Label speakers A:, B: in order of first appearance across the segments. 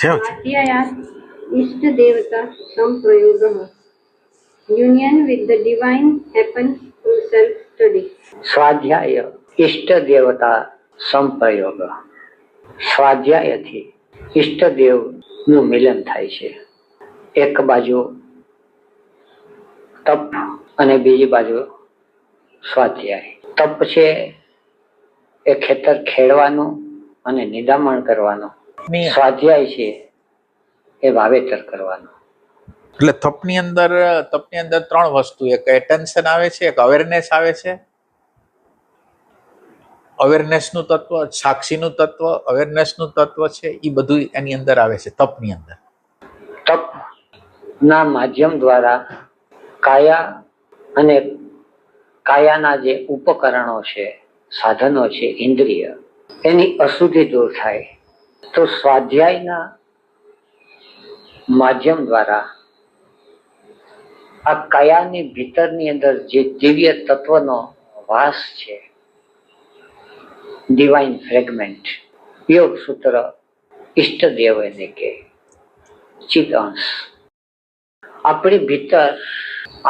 A: स्वाध्यायात् इष्ट देवता संप्रयोगः. Union with the divine happens through self-study.
B: સ્વાધ્યાય ઇષ્ટ દેવતા સંપ્રયોગ. સ્વાધ્યાયથી ઈષ્ટદેવનું મિલન થાય છે. એક બાજુ તપ અને બીજી બાજુ સ્વાધ્યાય. તપ છે એ ખેતર ખેડવાનું અને નિદામણ કરવાનું. સ્વાધ્યાય છે એ વાવેતર કરવાનું.
C: એટલે તપની અંદર ત્રણ વસ્તુ, એક એટેન્શન આવે છે, એક અવેરનેસ આવે છે, અવેરનેસનું તત્વ, સાક્ષીનું તત્વ, અવેરનેસનું તત્વ છે, એ બધું એની અંદર આવે છે તપની અંદર.
B: તપના માધ્યમ દ્વારા કાયા અને કાયાના જે ઉપકરણો છે, સાધનો છે, ઇન્દ્રિય, એની અશુદ્ધિ દૂર થાય. તો સ્વાધ્યાયના માધ્યમ દ્વારા આ કાયાની ભીતરની અંદર જે દિવ્ય તત્વનો વાસ છે, ડિવાઇન ફ્રેગમેન્ટ, યોગ સૂત્ર ઈષ્ટદેવ એને કે ચિત્ત અંશ, આપણી ભીતર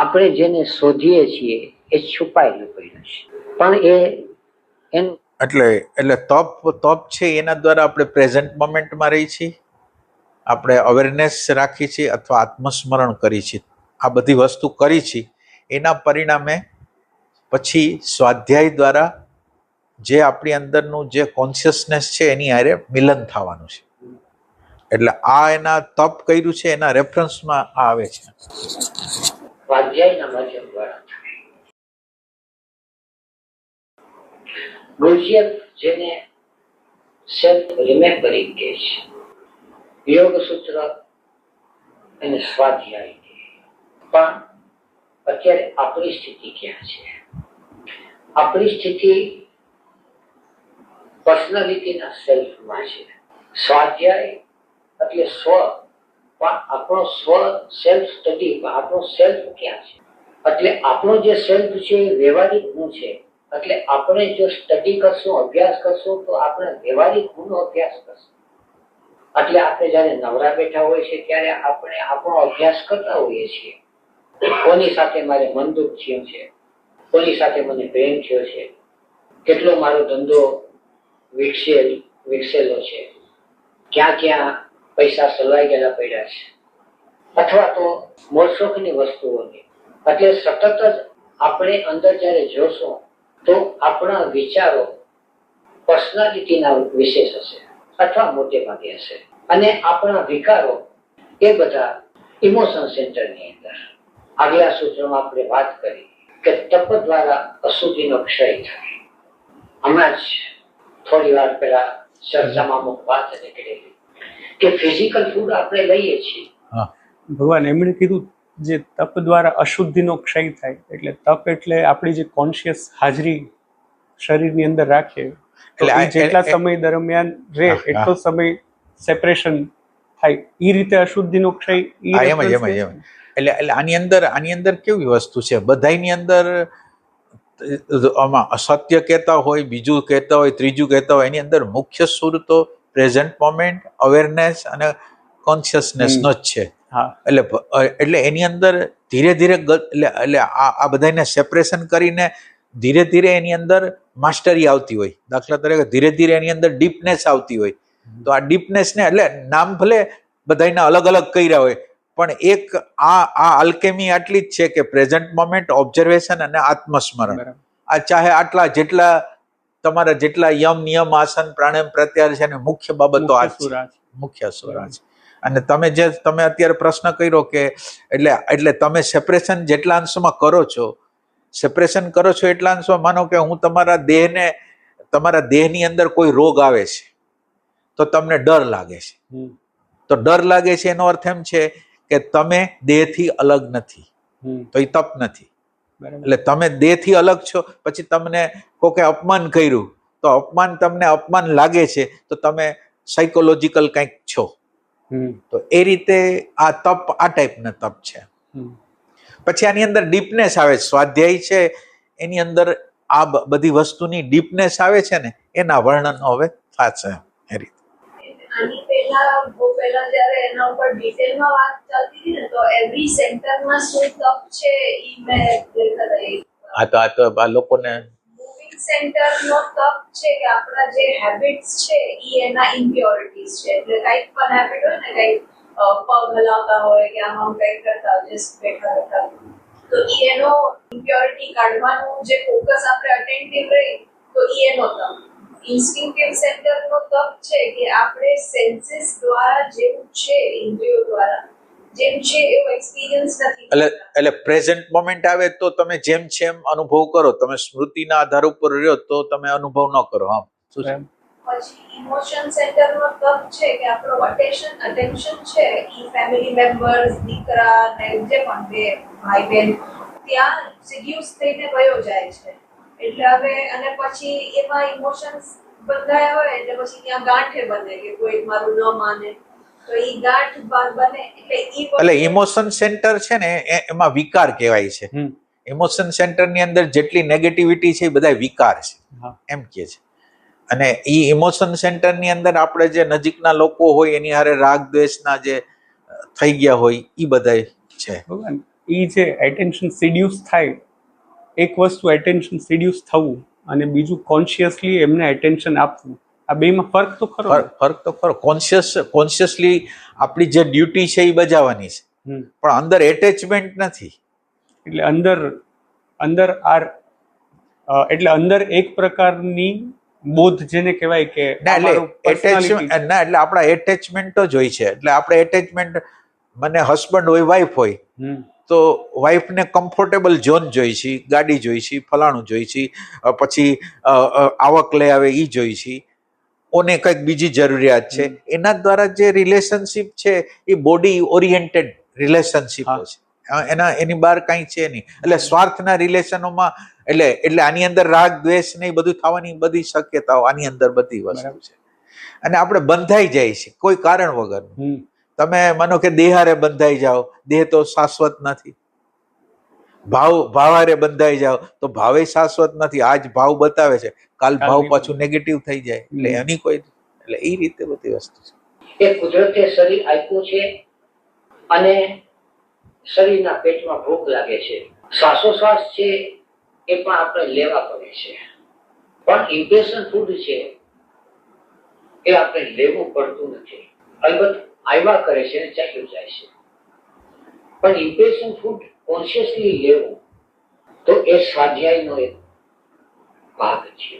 B: આપણે જેને શોધીએ છીએ એ છુપાયેલું પડ્યું છે. પણ
C: એટલે તપ છે એના દ્વારા આપણે પ્રેઝન્ટ મોમેન્ટમાં રહી છીએ, આપણે અવેરનેસ રાખી છીએ અથવા આત્મસ્મરણ કરી છીએ. આ બધી વસ્તુ કરી છે. એના પરિણામે પછી સ્વાધ્યાય દ્વારા જે આપણી અંદરનું જે કોન્શિયસનેસ છે એની હારે મિલન થવાનું છે. એટલે આ એના તપ કર્યું છે એના રેફરન્સમાં આ આવે છે.
B: સ્વાધ્યાયના માધ્યમ દ્વારા ગુરુજીએ જેને સેલ્ફ રિમેમ્બરિંગ કહે છે, યોગ સૂત્ર અને સ્વાધ્યાય. પણ અત્યારે આપણી સ્થિતિ ક્યાં છે? આપણી સ્થિતિ પર્સનાલિટીના સેલ્ફમાં છે. સ્વાધ્યાય એટલે સ્વ, પણ આપણો સ્વ સેલ્ફ સ્ટડી, આપણો સેલ્ફ ક્યાં છે? એટલે આપણો જે સેલ્ફ છે એ વ્યવહારિક હું છે. એટલે આપણે જો સ્ટડી કરશું, અભ્યાસ કરશું, તો આપણે વ્યવહારિક ગુણનો અભ્યાસ કરશું. એટલે આપણે જયારે નવરા બેઠા હોય છે ત્યારે આપણે આપણો અભ્યાસ કરતા હોઈએ છીએ. કોની સાથે મારે મન દુઃખ થયું છે, કોની સાથે મને પ્રેમ થયો છે, કેટલો મારો ધંધો વિકસેલો છે, ક્યાં ક્યાં પૈસા સલવાઈ ગયેલા પડ્યા છે, અથવા તો મોજશોખની વસ્તુઓની. એટલે સતત જ આપણે અંદર જયારે જોશું તો આપણા વિચારો પર્સનાલિટીના વિશેષ હશે અથવા મોટે ભાગે હશે. અને આપણા વિકારો એ બધા ઇમોશન સેન્ટરની અંદર. આગલા સૂત્રમાં આપણે વાત કરી કે તપ દ્વારા અશુદ્ધિનો ક્ષય થાય. હમણાં જ થોડી વાર પહેલા ચર્ચામાં અમુક વાત નીકળેલી કે ફિઝિકલ ફૂડ આપણે લઈએ છીએ.
D: ભગવાન એમણે કીધું જે તપ દ્વારા અશુદ્ધિનો ક્ષય થાય. એટલે તપ એટલે આપણી જે કોન્શિયસ હાજરી શરીરની અંદર રાખીએ, એટલે જેટલા સમય દરમિયાન રહે એટલો સમય સેપરેશન થાય. એ રીતે અશુદ્ધિનો ક્ષય.
C: એટલે આની અંદર કેવી વસ્તુ છે, બધાની અંદર આમાં અસત્ય કહેતા હોય, બીજું કહેતા હોય, ત્રીજું કહેતા હોય, એની અંદર મુખ્ય સુર તો પ્રેઝન્ટ મોમેન્ટ, અવેરનેસ અને કોન્શિયસનેસ નો જ છે. એટલે એની અંદર ધીરે ધીરે એટલે આ બધાને સેપરેશન કરીને ધીરે ધીરે એની અંદર માસ્ટરી આવતી હોય. દાખલા તરીકે ધીરે ધીરે એની અંદર ડીપનેસ આવતી હોય. તો આ ડીપનેસને એટલે નામ ભલે બધાના અલગ અલગ કર્યા હોય, પણ એક આ અલ્કેમી આટલી જ છે કે પ્રેઝન્ટ મોમેન્ટ, ઓબ્ઝર્વેશન અને આત્મસ્મરણ. આ ચાહે આટલા જેટલા તમારા જેટલા યમ, નિયમ, આસન, પ્રાણાયામ, પ્રત્યાહાર છે ને મુખ્ય બાબતો આ મુખ્ય સુરા છે. અને તમે અત્યારે પ્રશ્ન કર્યો કે એટલે તમે સેપરેશન જેટલા અંશમાં કરો છો એટલા અંશમાં, માનો કે હું તમારા દેહની અંદર કોઈ રોગ આવે છે તો તમને ડર લાગે છે. તો ડર લાગે છે એનો અર્થ એમ છે કે તમે દેહથી અલગ નથી, તો એ તપ નથી. એટલે તમે દેહથી અલગ છો, પછી તમને કોકે અપમાન કર્યું તો તમને અપમાન લાગે છે, તો તમે સાયકોલોજીકલ કંઈક છો. તો એ રીતે આ તપ આ ટાઈપના તપ છે. પછી આની અંદર ડીપનેસ આવે. સ્વાધ્યાય છે એની અંદર આ બધી વસ્તુની ડીપનેસ આવે છે ને, એના વર્ણન હવે થશે એ રીતે.
E: પહેલા જ્યારે એના ઉપર ડિટેલમાં વાત ચાલતી હતી ને, તો એવરી સેન્ટરમાં શું તપ છે ઈ મેં
C: આ લોકોને
E: મૂવિંગ સેન્ટરનો તપ છે કે આપણા જે હેબિટ્સ છે ઈ એના ઇમ્પ્યોરિટીઝ છે. એટલે કંઈક પણ હેબિટ હોય ને, કંઈક પગ હલાવતા હોય કે આમ કંઈક કરતા હોય, જસ્ટ બેઠા તો ઈ એનો ઇમ્પ્યોરિટી કાઢવાનું જે ફોકસ આપણે અટેન્ટિવ રહી તો ઈ એનો તપ. ઇન્સ્ટિંક્ટિવ સેન્ટરનો તપ છે કે આપણે સેન્સીસ દ્વારા જેવું છે, ઇન્દ્રિયો દ્વારા જેમ છે એવો એક્સપિરિયન્સ નથી.
C: એટલે પ્રેઝન્ટ મોમેન્ટ આવે તો તમે જેમ છે એમ અનુભવ કરો. તમે સ્મૃતિના આધાર ઉપર રહ્યો તો તમે અનુભવ ન કરો. હા, શું છે?
E: પછી ઇમોશન સેન્ટરનો તપ છે કે આપણો અટેન્શન છે ઈ ફેમિલી મેમ્બર્સ, દીકરા ને જે પણ બે ભાઈ બહેન ત્યાં સિડ્યુસ થઈને વયો જાય છે. એટલે હવે અને પછી એમાં ઇમોશન્સ બંધાયા હોય એટલે પછી ત્યાં ગાંઠે બને કે કોઈ મારું ન માને તો ઈ ગાંઠ બને. એટલે
C: ઇમોશન સેન્ટર છે ને એમાં વિકાર કહેવાય છે. ઇમોશન સેન્ટર ની અંદર જેટલી નેગેટિવિટી છે એ બધા વિકાર છે એમ કે છે. અને ઈ ઇમોશન સેન્ટર ની અંદર આપણે જે નજીકના લોકો હોય એની હારે રાગ દ્વેષના જે થઈ ગયા હોય ઈ બધા છે.
D: ઈ જે એટેન્શન સિડ્યુસ થાય, એક વસ્તુ એટેન્શન સિડ્યુસ થવું અને બીજું કોન્શિયસલી એમને એટેન્શન આપવું, આ બેમાં ફરક તો ખરો.
C: ફરક તો ખરો. કોન્શિયસલી આપણી જે ડ્યુટી છે એ બજાવવાની છે, પણ અંદર એટેચમેન્ટ નથી.
D: એટલે અંદર એક પ્રકારની બોધ જેને કહેવાય કે
C: એટલે આપણા એટેચમેન્ટ જ હોય છે. એટલે આપણે એટેચમેન્ટ, મને હસબન્ડ હોય, વાઈફ હોય, તો વાઈફને કમ્ફર્ટેબલ ઝોન જોઈ છે, ગાડી જોઈ છે, ફલાણું જોઈ છે, પછી આવક લઈ આવે એ જોઈ છે, ઓને કંઈક બીજી જરૂરિયાત છે. એના દ્વારા જે રિલેશનશીપ છે એ બોડી ઓરિએન્ટેડ રિલેશનશીપ છે. એની બહાર કાંઈ છે નહીં. એટલે સ્વાર્થના રિલેશનોમાં એટલે આની અંદર રાગ દ્વેષ ને એ બધું થવાની બધી શક્યતાઓ આની અંદર બધી વસ્તુ છે. અને આપણે બંધાઈ જાય છે કોઈ કારણ વગર. તમે માનો કે દેહારે બંધાઈ જાઓ, દેહ તો શાશ્વત નથી. ભાવારે બંધાઈ જાઓ તો ભાવે શાશ્વત નથી. આજ ભાવ બતાવે છે, કાલ ભાવ પાછું નેગેટિવ થઈ જાય. એટલે એની કોઈ એટલે એ રીતે બધી વસ્તુ છે.
B: એ કુદરતે શરીર આપ્યું છે અને શરીરના પેટમાં ભૂખ લાગે છે, શ્વાસોશ્વાસ છે એ પણ આપણે લેવા પડે છે. પણ ઇમ્પ્રેશન ફૂડ છે એ આપણે લેવું પડતું નથી. અલબત્ત આવ્યા કરે છે અને ચાલ્યું જાય છે. પણ ઇમ્પ્રેશન ફૂડ કોન્શિયસલી લેવું તો એ સ્વાધ્યાયનો એક ભાગ છે.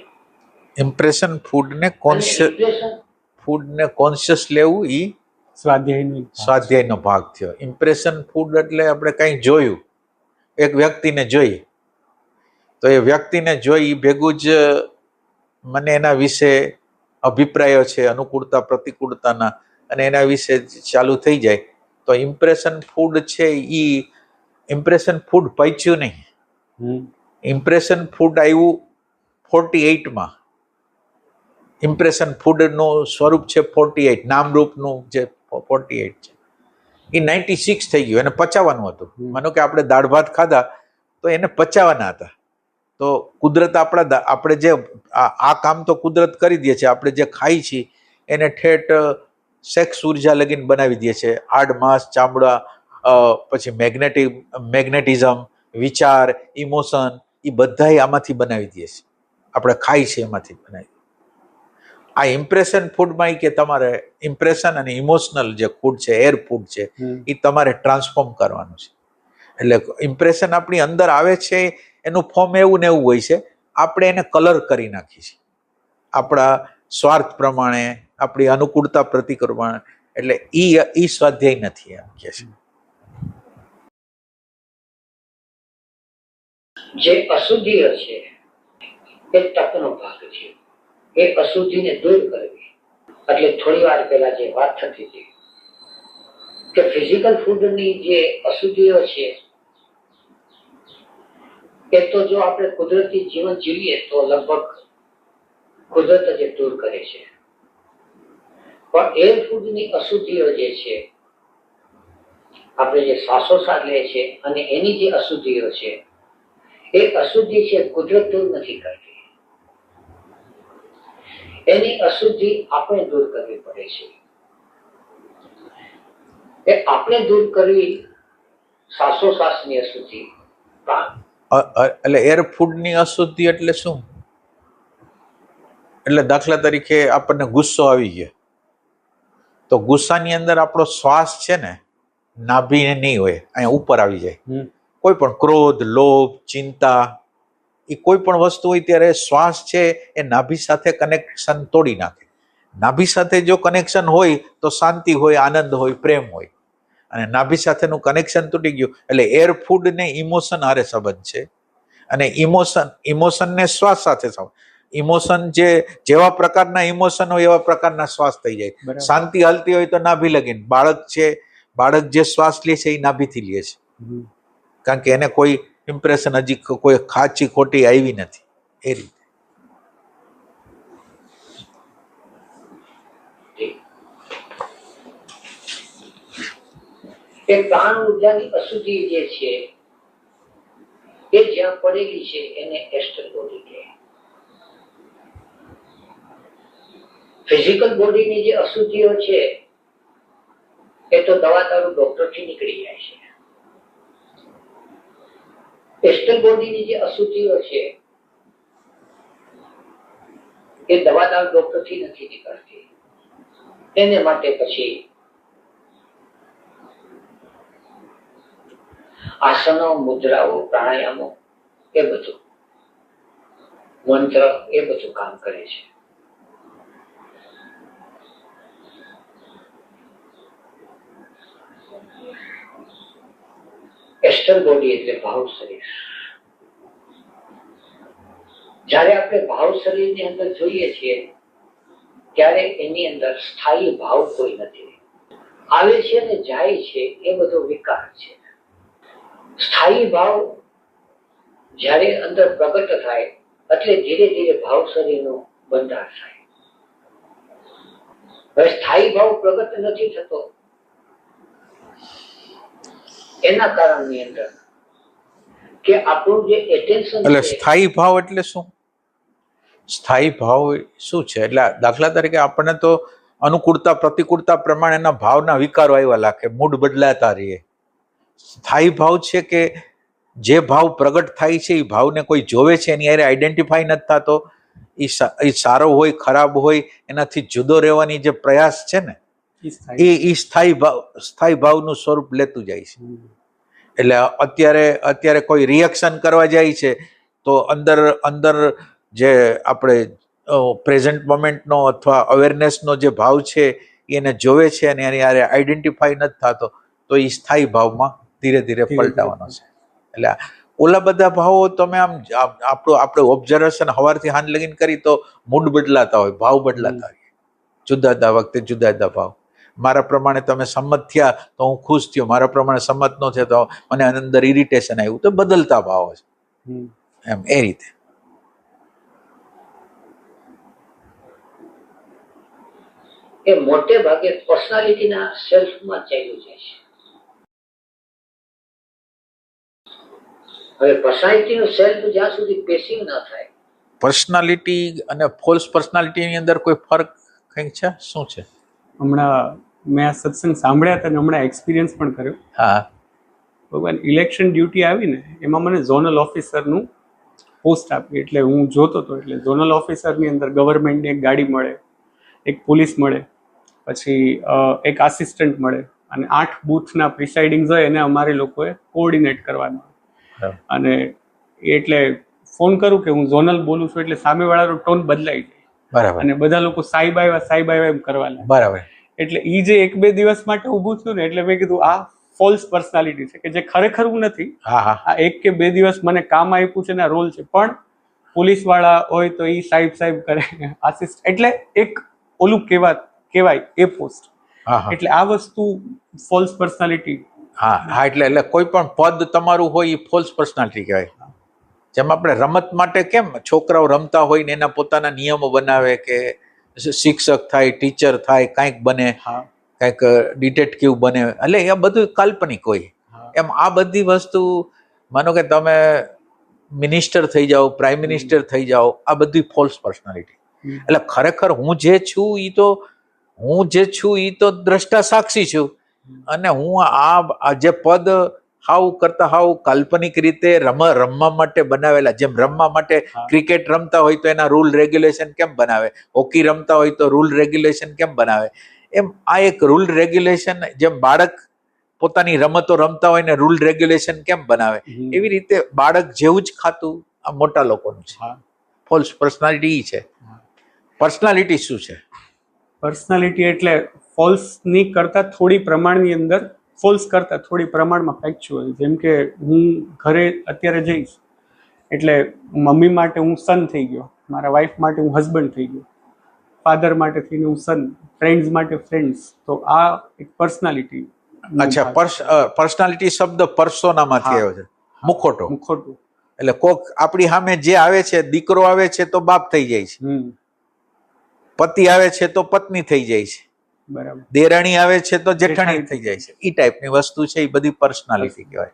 C: ઇમ્પ્રેશન ફૂડને કોન્શિયસ લેવું એ સ્વાધ્યાયનો ભાગ થયો. ઇમ્પ્રેશન ફૂડ એટલે આપણે કંઈ જોયું, એક વ્યક્તિને જોઈ, તો એ વ્યક્તિને જોઈ ભેગું જ મને એના વિશે અભિપ્રાયો છે, અનુકૂળતા પ્રતિકૂળતાના, અને એના વિશે ચાલુ થઈ જાય તો ઇમ્પ્રેશન ફૂડ છે એ ઇમ્પ્રેશન ફૂડ પચ્યું નહીં. ઇમ્પ્રેશન ફૂડ આવ્યું 48માં. ઇમ્પ્રેશન ફૂડનું સ્વરૂપ છે 48, નામરૂપનું જે 48 છે એ 96 થઈ ગયું. એને પચાવવાનું હતું. માનો કે આપણે દાળ ભાત ખાધા તો એને પચાવવાના હતા. તો કુદરત આપણે જે આ કામ તો કુદરત કરી દે છે. આપણે જે ખાઈ છીએ એને ઠેઠ સેક્સ ઉર્જા લગીને બનાવી દે છે. હાડ, માંસ, ચામડા, પછી મેગ્નેટિઝમ, વિચાર, ઇમોશન, એ બધા આમાંથી બનાવી દે છે. આપણે ખાઈ છીએ એમાંથી બનાવી. આ ઇમ્પ્રેશન ફૂડમાં કે તમારે ઇમ્પ્રેશન અને ઇમોશનલ જે ફૂડ છે, એર ફૂડ છે, એ તમારે ટ્રાન્સફોર્મ કરવાનું છે. એટલે ઇમ્પ્રેશન આપણી અંદર આવે છે એનું ફોર્મ એવું ને એવું હોય છે. આપણે એને કલર કરી નાખીએ છીએ આપણા સ્વાર્થ પ્રમાણે, આપણી અનુકૂળતા પ્રમાણે. એટલે ઈ સ્વાધ્યાય નથી એમ કે છે.
B: જે અશુદ્ધિઓ છે એ તપનો ભાગ છે. એ અશુદ્ધિને દૂર કરવી. એટલે થોડી વાર પહેલા જે વાત થતી હતી કે ફિઝિકલ ફૂડની જે અશુદ્ધિઓ છે એ તો જો આપણે કુદરતી જીવન જીવીએ તો લગભગ કુદરત જ દૂર કરે છે. પણ એર ફૂડની અશુદ્ધિઓ જે છે, આપણે જે શ્વાસોશ્વાસ લે છે અને એની જે અશુદ્ધિઓ છે, એ અશુદ્ધિ છે કુદરત દૂર નથી કરતી. એની અશુદ્ધિ આપણે દૂર કરવી પડે છે. એ આપણે દૂર કરવી શ્વાસોશ્વાસની અશુદ્ધિ, પ્રાણ.
C: એટલે એર ફૂડની અશુદ્ધિ એટલે શું? એટલે દાખલા તરીકે આપણને ગુસ્સો આવી ગયો તો ગુસ્સાની અંદર આપણો શ્વાસ છે ને નાભીને નહીં હોય, અહીંયા ઉપર આવી જાય. કોઈ પણ ક્રોધ, લોભ, ચિંતા, એ કોઈ પણ વસ્તુ હોય ત્યારે શ્વાસ છે એ નાભી સાથે કનેક્શન તોડી નાખે. નાભી સાથે જો કનેક્શન હોય તો શાંતિ હોય, આનંદ હોય, પ્રેમ હોય. અને નાભી સાથેનું કનેક્શન તૂટી ગયું એટલે એર ફૂડ ને ઇમોશન હારે સંબંધ છે. અને ઇમોશનને શ્વાસ સાથે સંબંધ. ઇમોશન જેવા પ્રકારના ઇમોશન હોય એવા પ્રકારના શ્વાસ થઈ જાય. શાંતિ હાલતી હોય તો નાભી લગીને. બાળક જે શ્વાસ લે છે એ નાભીથી લે છે, કારણ કે એને કોઈ ઇમ્પ્રેશન હજી કોઈ ખાચી ખોટી આવી નથી. એ રીતે
B: એ પ્રાણ ઉર્જાની અશુદ્ધિ જે છે એ જ્યાં પડેલી છે એને એસ્ટર બોડી કહે. ફિઝિકલ બોડીની જે અશુદ્ધિઓ છે એ તો દવા દારૂ ડોક્ટર થી નીકળી જાય છે. એસ્ટર બોડીની જે અશુદ્ધિઓ છે એ દવા દારૂ ડોક્ટર થી નથી નીકળતી. એને માટે પછી આસનો, મુદ્રાઓ, પ્રાણાયામો, એ બધું મંત્ર, એ બધું કામ કરે છે. એસ્ટર બોડી એટલે ભાવ શરીર. જ્યારે આપણે ભાવ શરીરની અંદર જોઈએ છીએ ત્યારે એની અંદર સ્થાયી ભાવ કોઈ નથી. આવે છે ને જાય છે એ બધો વિકાર છે. સ્થાયી ભાવ જ્યારે અંદર પ્રગટ થાય એટલે ધીરે ધીરે ભાવ શરીરનો બંધાર થાય. હવે સ્થાયી ભાવ પ્રગટ નથી થતો એના કારણની અંદર કે આપણું જે એટેન્શન
C: એટલે સ્થાયી ભાવ એટલે શું? સ્થાયી ભાવ શું છે? એટલે દાખલા તરીકે આપણને તો અનુકૂળતા પ્રતિકૂળતા પ્રમાણેના ભાવના વિકારો આવ્યા લાગે, મૂડ બદલાતા રહીએ. સ્થાયી ભાવ છે કે જે ભાવ પ્રગટ થાય છે એ ભાવને કોઈ જોવે છે, એની હારે આઈડેન્ટિફાઈ નથી થતો, એ સારો હોય ખરાબ હોય એનાથી જુદો રહેવાની જે પ્રયાસ છે ને એ સ્થાયી ભાવનું સ્વરૂપ લેતું જાય છે. એટલે અત્યારે કોઈ રિએક્શન કરવા જાય છે તો અંદર જે આપણે પ્રેઝન્ટ મોમેન્ટનો અથવા અવેરનેસનો જે ભાવ છે એને જોવે છે અને એની હારે આઈડેન્ટિફાઈ નથી થતો તો એ સ્થાયી ભાવમાં ધીરે ધીરે પલટાવાનો છે. એટલે ઓલા બધા ભાવો તમે આમ આપણે ઓબ્ઝર્વેશન સવારથી હાંજ લગીને કરી તો મૂડ બદલાતા હોય, ભાવ બદલાતા હોય, જુદા વખતે જુદા ભાવ. મારા પ્રમાણે તમે સંમત થયા તો હું ખુશ થયો, મારા પ્રમાણે સંમત ન થયો તો મને અંદર ઇરિટેશન આવ્યું, તો બદલતા ભાવ છે એમ. એ રીતે
B: એ મોટે ભાગે પર્સનાલિટીના સેલ્ફમાં ચાલ્યું જાય છે. હવે પર્સનાલિટીનો સેલ્ફ જ્યાં સુધી પેસિવ ન થાય.
C: પર્સનાલિટી અને ફોલ્સ પર્સનાલિટીની અંદર કોઈ ફરક કંઈક છે? શું છે?
D: હમણાં મેં આ સત્સંગ સાંભળ્યા હતા અને હમણાં એક્સપિરિયન્સ પણ કર્યો.
C: હા,
D: ભગવાન ઇલેક્શન ડ્યુટી આવી ને એમાં મને ઝોનલ ઓફિસરનું પોસ્ટ આપી. એટલે હું જોતો હતો. એટલે ઝોનલ ઓફિસરની અંદર ગવર્મેન્ટની એક ગાડી મળે, એક પોલીસ મળે, પછી એક આસિસ્ટન્ટ મળે અને 8 બૂથના પ્રિસાઇડિંગ હોય એને અમારે લોકોએ કોઓર્ડિનેટ કરવાનું. અને એટલે ફોન કરું કે હું ઝોનલ બોલું છું એટલે સામેવાળાનો ટોન બદલાઈ જાય.
C: બરાબર.
D: અને બધા લોકો સાહેબ આવ્યા એમ કરવા લાગે.
C: બરાબર.
D: એટલે એ જે 1-2 દિવસ માટે ઊભું થયું ને એટલે મેં કીધું આ ફોલ્સ પર્સનાલિટી છે કે જે ખરેખર હું નથી. આ 1 કે 2 દિવસ મને કામ આપ્યું છે ને રોલ છે, પણ પોલીસ વાળા હોય તો એ સાહેબ કરે, આસિસ્ટ એટલે એક ઓલું કહેવાય એ પોસ્ટ. એટલે આ વસ્તુ ફોલ્સ પર્સનાલિટી.
C: હા, એટલે કોઈ પણ પદ તમારું હોય એ ફોલ્સ પર્સનાલિટી કહેવાય. જેમ આપણે રમત માટે કેમ છોકરાઓ રમતા હોય ને એના પોતાના નિયમો બનાવે કે શિક્ષક થાય, ટીચર થાય, કાંઈક બને, કાંઈક ડિટેક્ટિવ બને, એટલે એ બધું કાલ્પનિક હોય. એમ આ બધી વસ્તુ માનો કે તમે મિનિસ્ટર થઈ જાઓ, પ્રાઇમ મિનિસ્ટર થઈ જાઓ, આ બધી ફોલ્સ પર્સનાલિટી. એટલે ખરેખર હું જે છું એ તો દ્રષ્ટા સાક્ષી છું. અને હું આ જે પદ હાવ કરતા હાવ કાલ્પનિક રીતે રમવા માટે બનાવેલા, જેમ રમવા માટે
D: હા.
C: ક્રિકેટ રમતા હોય તો એના રૂલ રેગ્યુલેશન કેમ બનાવે, હોકી રમતા હોય તો રૂલ રેગ્યુલેશન કેમ બનાવે, એમ આ એક રૂલ રેગ્યુલેશન, જેમ બાળક પોતાની રમતો રમતા હોય ને રૂલ રેગ્યુલેશન કેમ બનાવે, એવી રીતે બાળક જેવું જ ખાતું આ મોટા લોકોનું છે.
D: હા.
C: ફોલ્સ પર્સનાલિટી છે. પર્સનાલિટી શું છે?
D: પર્સનાલિટી એટલે ફોલ્સ ની કરતા થોડી પ્રમાણની અંદર, ફોલ્સ કરતા થોડી પ્રમાણમાં ફેક્ચ્યુઅલ. જેમ કે હું ઘરે અત્યારે જઈશ એટલે મમ્મી માટે હું સન થઈ ગયો, મારા વાઈફ માટે હું હસબન્ડ થઈ ગયો, ફાધર માટે થઈને હું સન, ફ્રેન્ડ્સ માટે ફ્રેન્ડ્સ. તો આ એક પર્સનાલિટી.
C: અચ્છા, પર્સનાલિટી શબ્દ પર્સોનામાંથી આવ્યો છે, મુખોટો.
D: મુખોટું
C: એટલે કોક આપણી સામે જે આવે છે, દીકરો આવે છે તો બાપ થઈ જાય છે, પતિ આવે છે તો પત્ની થઈ જાય છે,
D: બરાબર,
C: દેરાણી આવે છે તો જેઠાણી થઈ જાય છે. એ ટાઈપની વસ્તુ છે, એ બધી પર્સનાલિટી કહેવાય.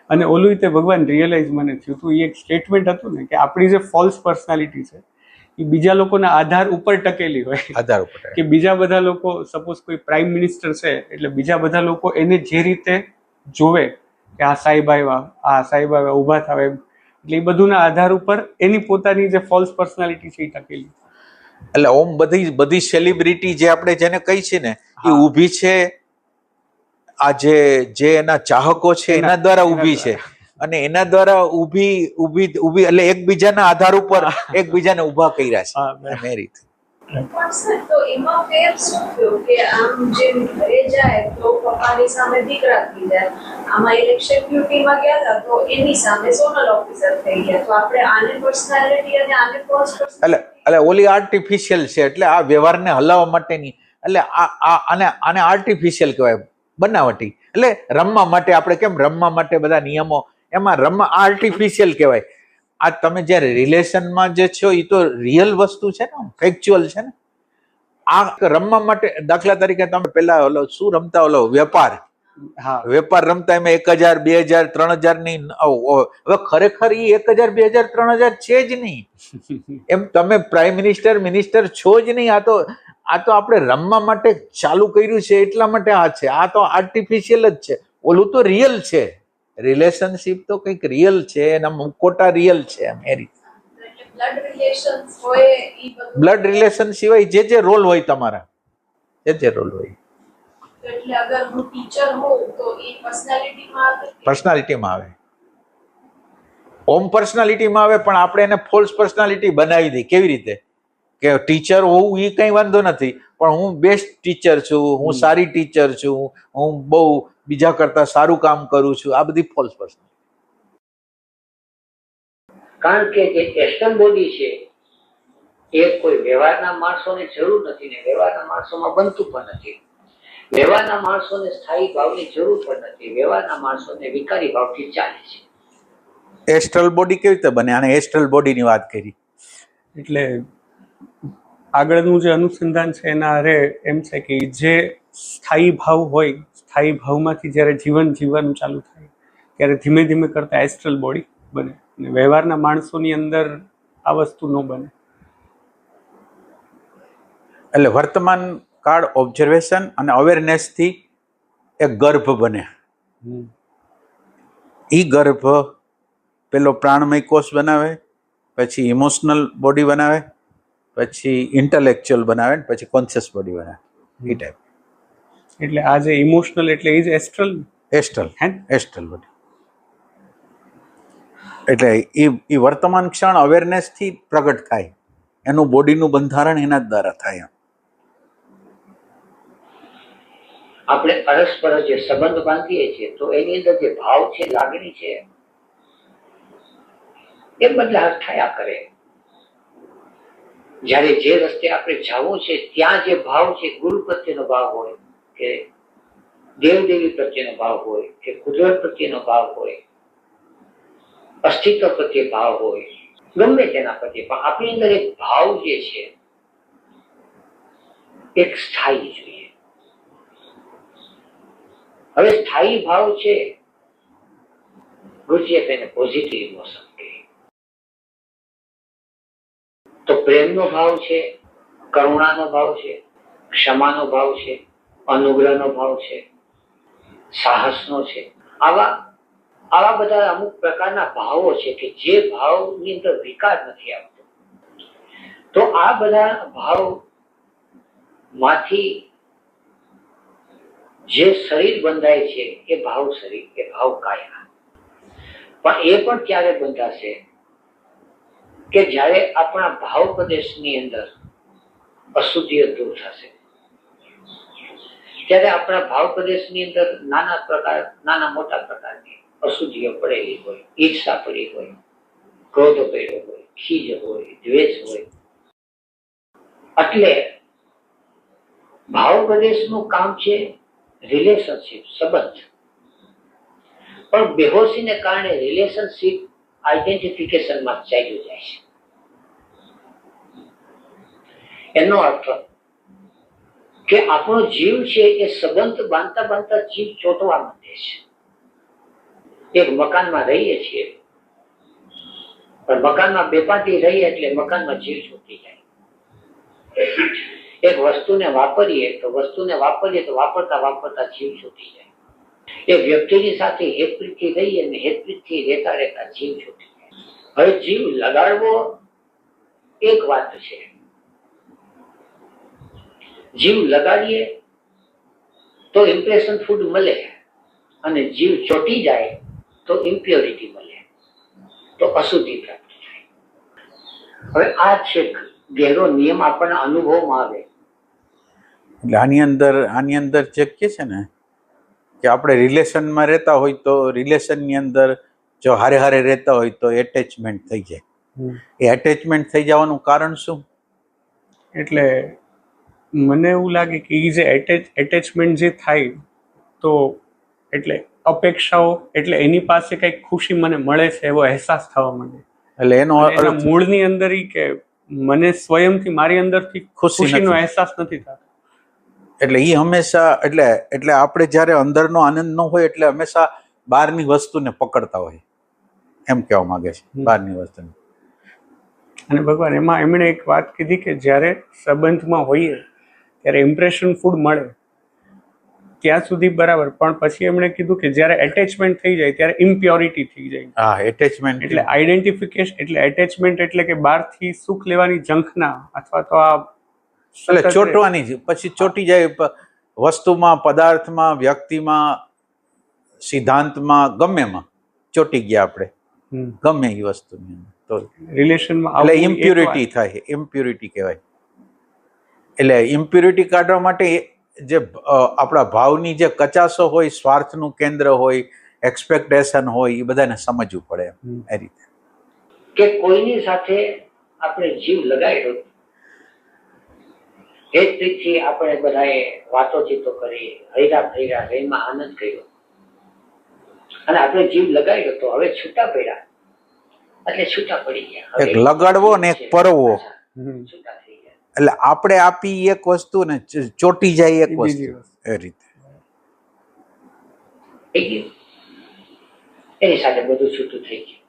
D: અને ઓલું રીતે ભગવાન રિયલાઇઝ મને થયું હતું, એ એક સ્ટેટમેન્ટ હતું ને કે આપણી જે ફોલ્સ પર્સનાલિટી છે એ બીજા લોકોના આધાર ઉપર ટકેલી હોય.
C: આધાર ઉપર
D: કે બીજા બધા લોકો, સપોઝ કોઈ પ્રાઇમ મિનિસ્ટર છે એટલે બીજા બધા લોકો એને જે રીતે જોવે કે આ સાહેબ આવ્યા ઊભા થાવ એમ, એટલે એ બધુંના આધાર ઉપર એની પોતાની જે ફોલ્સ પર્સનાલિટી છે એ ટકેલી.
C: એટલે ઓમ બધી સેલિબ્રિટી જે આપણે જેને કહી છે ને, એ ઊભી છે આ જે એના ચાહકો છે એના દ્વારા ઊભી છે, અને એના દ્વારા ઊભી એટલે એકબીજાના આધાર ઉપર એકબીજાને ઊભા કર્યા છે. એ રીતે
E: પણ સર, તો એમાં ફેર શું થયો કે આમ જેમ ઘરે જાય તો પપ્પાની સામે દીકરા થઈ જાય, આમાં ઇલેક્શન ડ્યુટીમાં ગયા હતા તો એની સામે ઝોનલ ઓફિસર થઈ ગયા, તો આપણે આને પર્સનાલિટી અને આને ફોલ્સ
C: એટલે ઓલી આર્ટિફિશિયલ છે, એટલે આ વ્યવહારને હલાવવા માટેની, એટલે આને આર્ટિફિશિયલ કહેવાય, બનાવટી. એટલે રમવા માટે આપણે કેમ રમવા માટે બધા નિયમો, એમાં આર્ટિફિશિયલ કહેવાય. આ તમે જયારે રિલેશનમાં જે છો એ તો રિયલ વસ્તુ છે ને, ફેક્ચ્યુઅલ છે ને. આ રમવા માટે, દાખલા તરીકે તમે પેલા શું રમતા, વેપાર રમતા, એમાં 1000, 2000, 3000 ની, હવે ખરેખર એ 1000, 2000, 3000 છે જ નહીં. એમ તમે પ્રાઇમ મિનિસ્ટર છો જ નહીં. આ તો આપણે રમવા માટે ચાલુ કર્યું છે એટલા માટે આ છે. આ તો આર્ટિફિશિયલ જ છે, ઓલું તો રિયલ છે. રિલેશનશીપ તો કંઈક રિયલ છે, એના મુખોટા રિયલ છે. એમ એ રીતે બ્લડ રિલેશન સિવાય જે રોલ હોય તમારા, જે રોલ હોય
E: એટલે અગર હું ટીચર હોઉં તો એ પર્સનાલિટીમાં
C: આવે. હોમ પર્સનાલિટીમાં આવે, પણ આપણે એને ફોલ્સ પર્સનાલિટી બનાવી દઈએ. કેવી રીતે કે ટીચર હોવું એ કંઈ વાંધો નથી, પણ હું બેસ્ટ ટીચર છું, હું સારી ટીચર છું, હું બહુ બીજા કરતા સારું કામ કરું છું. આ બધી ફોલ્સ પર્સનાલિટી.
B: કારણ કે જે એક્સટર્નલ બોડી છે એ કોઈ વ્યવહારના માણસોને જરૂર નથી, ને વ્યવહારના માણસોમાં બનતું પણ નથી. વ્યવહારના માણસોને સ્થાયી ભાવની જરૂર પણ નથી. વ્યવહારના માણસોને વિકારી ભાવથી ચાલે છે.
C: એસ્ટ્રલ બોડી કેવી રીતે બને? આને એસ્ટ્રલ બોડીની વાત કરી.
D: એટલે આગળનું જે અનુસંધાન છે એના આરે એમ છે કે જે સ્થાયી ભાવ હોય, સ્થાયી ભાવમાંથી જ્યારે જીવન જીવવાનું ચાલુ થાય ત્યારે ધીમે ધીમે કરતા એસ્ટ્રલ બોડી બને. અને વ્યવહારના માણસોની અંદર આ વસ્તુ ન બને.
C: એટલે વર્તમાન કાળ ઓબ્ઝર્વેશન અને અવેરનેસથી એક ગર્ભ બને. એ ગર્ભ પેલો પ્રાણમય કોષ બનાવે, પછી ઇમોશનલ બોડી બનાવે, પછી ઇન્ટેલેક્ચ્યુઅલ બનાવે, પછી કોન્શિયસ બોડી બનાવે. એ ટાઈપ.
D: એટલે આ જે ઇમોશનલ એટલે એ જ એસ્ટ્રલ
C: બોડી. એટલે એ વર્તમાન ક્ષણ અવેરનેસથી પ્રગટ થાય. એનું બોડીનું બંધારણ એના દ્વારા થાય.
B: આપણે પરસ્પર જે સંબંધ બાંધીએ છીએ તો એની અંદર જે ભાવ છે, લાગણી છે, એ બદલાવ થયા કરે. જયારે જે રસ્તે આપણે જવું છે ત્યાં જે ભાવ છે, ગુરુ પ્રત્યેનો ભાવ હોય કે દેવદેવી પ્રત્યેનો ભાવ હોય કે કુદરત પ્રત્યેનો ભાવ હોય, અસ્તિત્વ પ્રત્યે ભાવ હોય, ગમે તેના પ્રત્યે, પણ આપણી અંદર એક ભાવ જે છે એક સ્થાયી જોઈએ. હવે સ્થાયી ભાવ છે, ગુરુજીએ તેને પોઝિટિવ ઇમોશન કહે. તો પ્રેમનો ભાવ છે, કરુણાનો ભાવ છે, ક્ષમાનો ભાવ છે, અનુગ્રહનો ભાવ છે, સાહસનો છે. આવા બધા અમુક પ્રકારના ભાવો છે કે જે ભાવની અંદર વિકાર નથી આવતો. તો આ બધા ભાવ માંથી જે શરીર બંધાય છે એ ભાવ શરીર, એ ભાવ કાયા. પણ એ પણ ક્યારે બંધાશે કે જ્યારે આપણા ભાવ પ્રદેશની અંદર અશુદ્ધિઓ દૂર થશે. ત્યારે આપણા ભાવ પ્રદેશની અંદર નાના મોટા પ્રકારની અશુદ્ધિઓ પડેલી હોય, ઈર્ષા પડી હોય, ક્રોધ પડ્યો હોય, ખીજ હોય, દ્વેષ હોય. એટલે ભાવ પ્રદેશનું કામ છે રિલેશનશીપ, સંબંધ. પણ બેહોશીને કારણે રિલેશનશીપ આઈડેન્ટિફિકેશનમાં ચાલ્યું જાય છે. એનો અર્થ કે આપણો જીવ છે એ સંબંધ બાંધતા બાંધતા જીવ ચોટવા માંડે છે. એક મકાનમાં રહીએ છીએ, પણ મકાનમાં બેપાટી રહીએ એટલે મકાનમાં જીવ ચોટી જાય. એક વસ્તુને વાપરીએ તો વાપરતા વાપરતા જીવ છૂટી જાય. એ વ્યક્તિની સાથે હેતપ્રીતથી રહીએ ને હેતપ્રીતથી રહેતા રહેતા જીવ છૂટી જાય. હવે જીવ લગાડવો એક વાત છે, જીવ લગાડીએ તો ઇમ્પ્રેશન ફૂડ મળે, અને જીવ ચોટી જાય તો ઇમ્પ્યોરિટી મળે, તો અશુદ્ધિ પ્રાપ્ત થાય. હવે આ છે ગહેરો નિયમ આપણને અનુભવમાં આવે.
C: એટલે આની અંદર જે કે છે ને કે આપણે રિલેશનમાં રહેતા હોય તો રિલેશનની અંદર જો હારે રહેતા હોય તો એટેચમેન્ટ થઈ જાય. એ એટેચમેન્ટ થઈ જવાનું કારણ શું?
D: એટલે મને એવું લાગે કે એ જે એટેચમેન્ટ જે થાય તો એટલે અપેક્ષાઓ, એટલે એની પાસે કંઈક ખુશી મને મળે છે એવો અહેસાસ થવા માંડે.
C: એટલે એનો
D: મૂળની અંદર કે મને સ્વયંથી મારી અંદરથી ખુશીનો અહેસાસ નથી થતો.
C: એટલે એ હંમેશા એટલે આપણે જ્યારે અંદરનો આનંદ ન હોય એટલે હંમેશા બહારની વસ્તુને પકડતા હોય, એમ કહેવા માંગે છે, બહારની વસ્તુને.
D: અને ભગવાન એમણે એક વાત કીધી કે જ્યારે સંબંધમાં હોઈએ ત્યારે ઇમ્પ્રેશન ફૂડ મળે ત્યાં સુધી બરાબર, પણ પછી એમણે કીધું કે જ્યારે એટેચમેન્ટ થઈ જાય ત્યારે ઇમ્પ્યોરિટી થઈ જાય.
C: હા, એટેચમેન્ટ
D: એટલે આઈડેન્ટિફિકેશન, એટલે એટેચમેન્ટ એટલે કે બહારથી સુખ લેવાની ઝંખના અથવા તો આ
C: એટલે ચોટવાની, પછી ચોટી જાય વસ્તુમાં, પદાર્થમાં, વ્યક્તિમાં, સિદ્ધાંતમાં, ગમેમાં ચોટી ગયા આપણે, ગમે એ વસ્તુની અંદર તો
D: રિલેશનમાં
C: એટલે ઇમ્પ્યોરિટી થાય, ઇમ્પ્યોરિટી કહેવાય. એટલે ઇમ્પ્યોરિટી કાઢવા માટે જે આપણા ભાવની જે કચાશો હોય, સ્વાર્થનું કેન્દ્ર હોય, એક્સપેક્ટેશન હોય, એ બધાને સમજવું પડે એ રીતે.
B: કે કોઈની સાથે આપણે જીવ લગાડ્યો, હેતપ્રીતથી આપણે બધાએ વાતોચીતો કરી, હૈરા ફૈરા, હૈમાં આનંદ કર્યો, અને આપણે જીવ લગાડ્યો તો હવે છૂટા પડ્યા એટલે છૂટા પડી ગયા.
C: એક લગાડવો ને એક પરવો,
B: છૂટા થઈ ગયા.
C: એટલે આપણે આપી એક વસ્તુ ને ચોટી જાય એક વસ્તુ, એ રીતે
B: એની સાથે બધું છૂટું થઈ ગયું.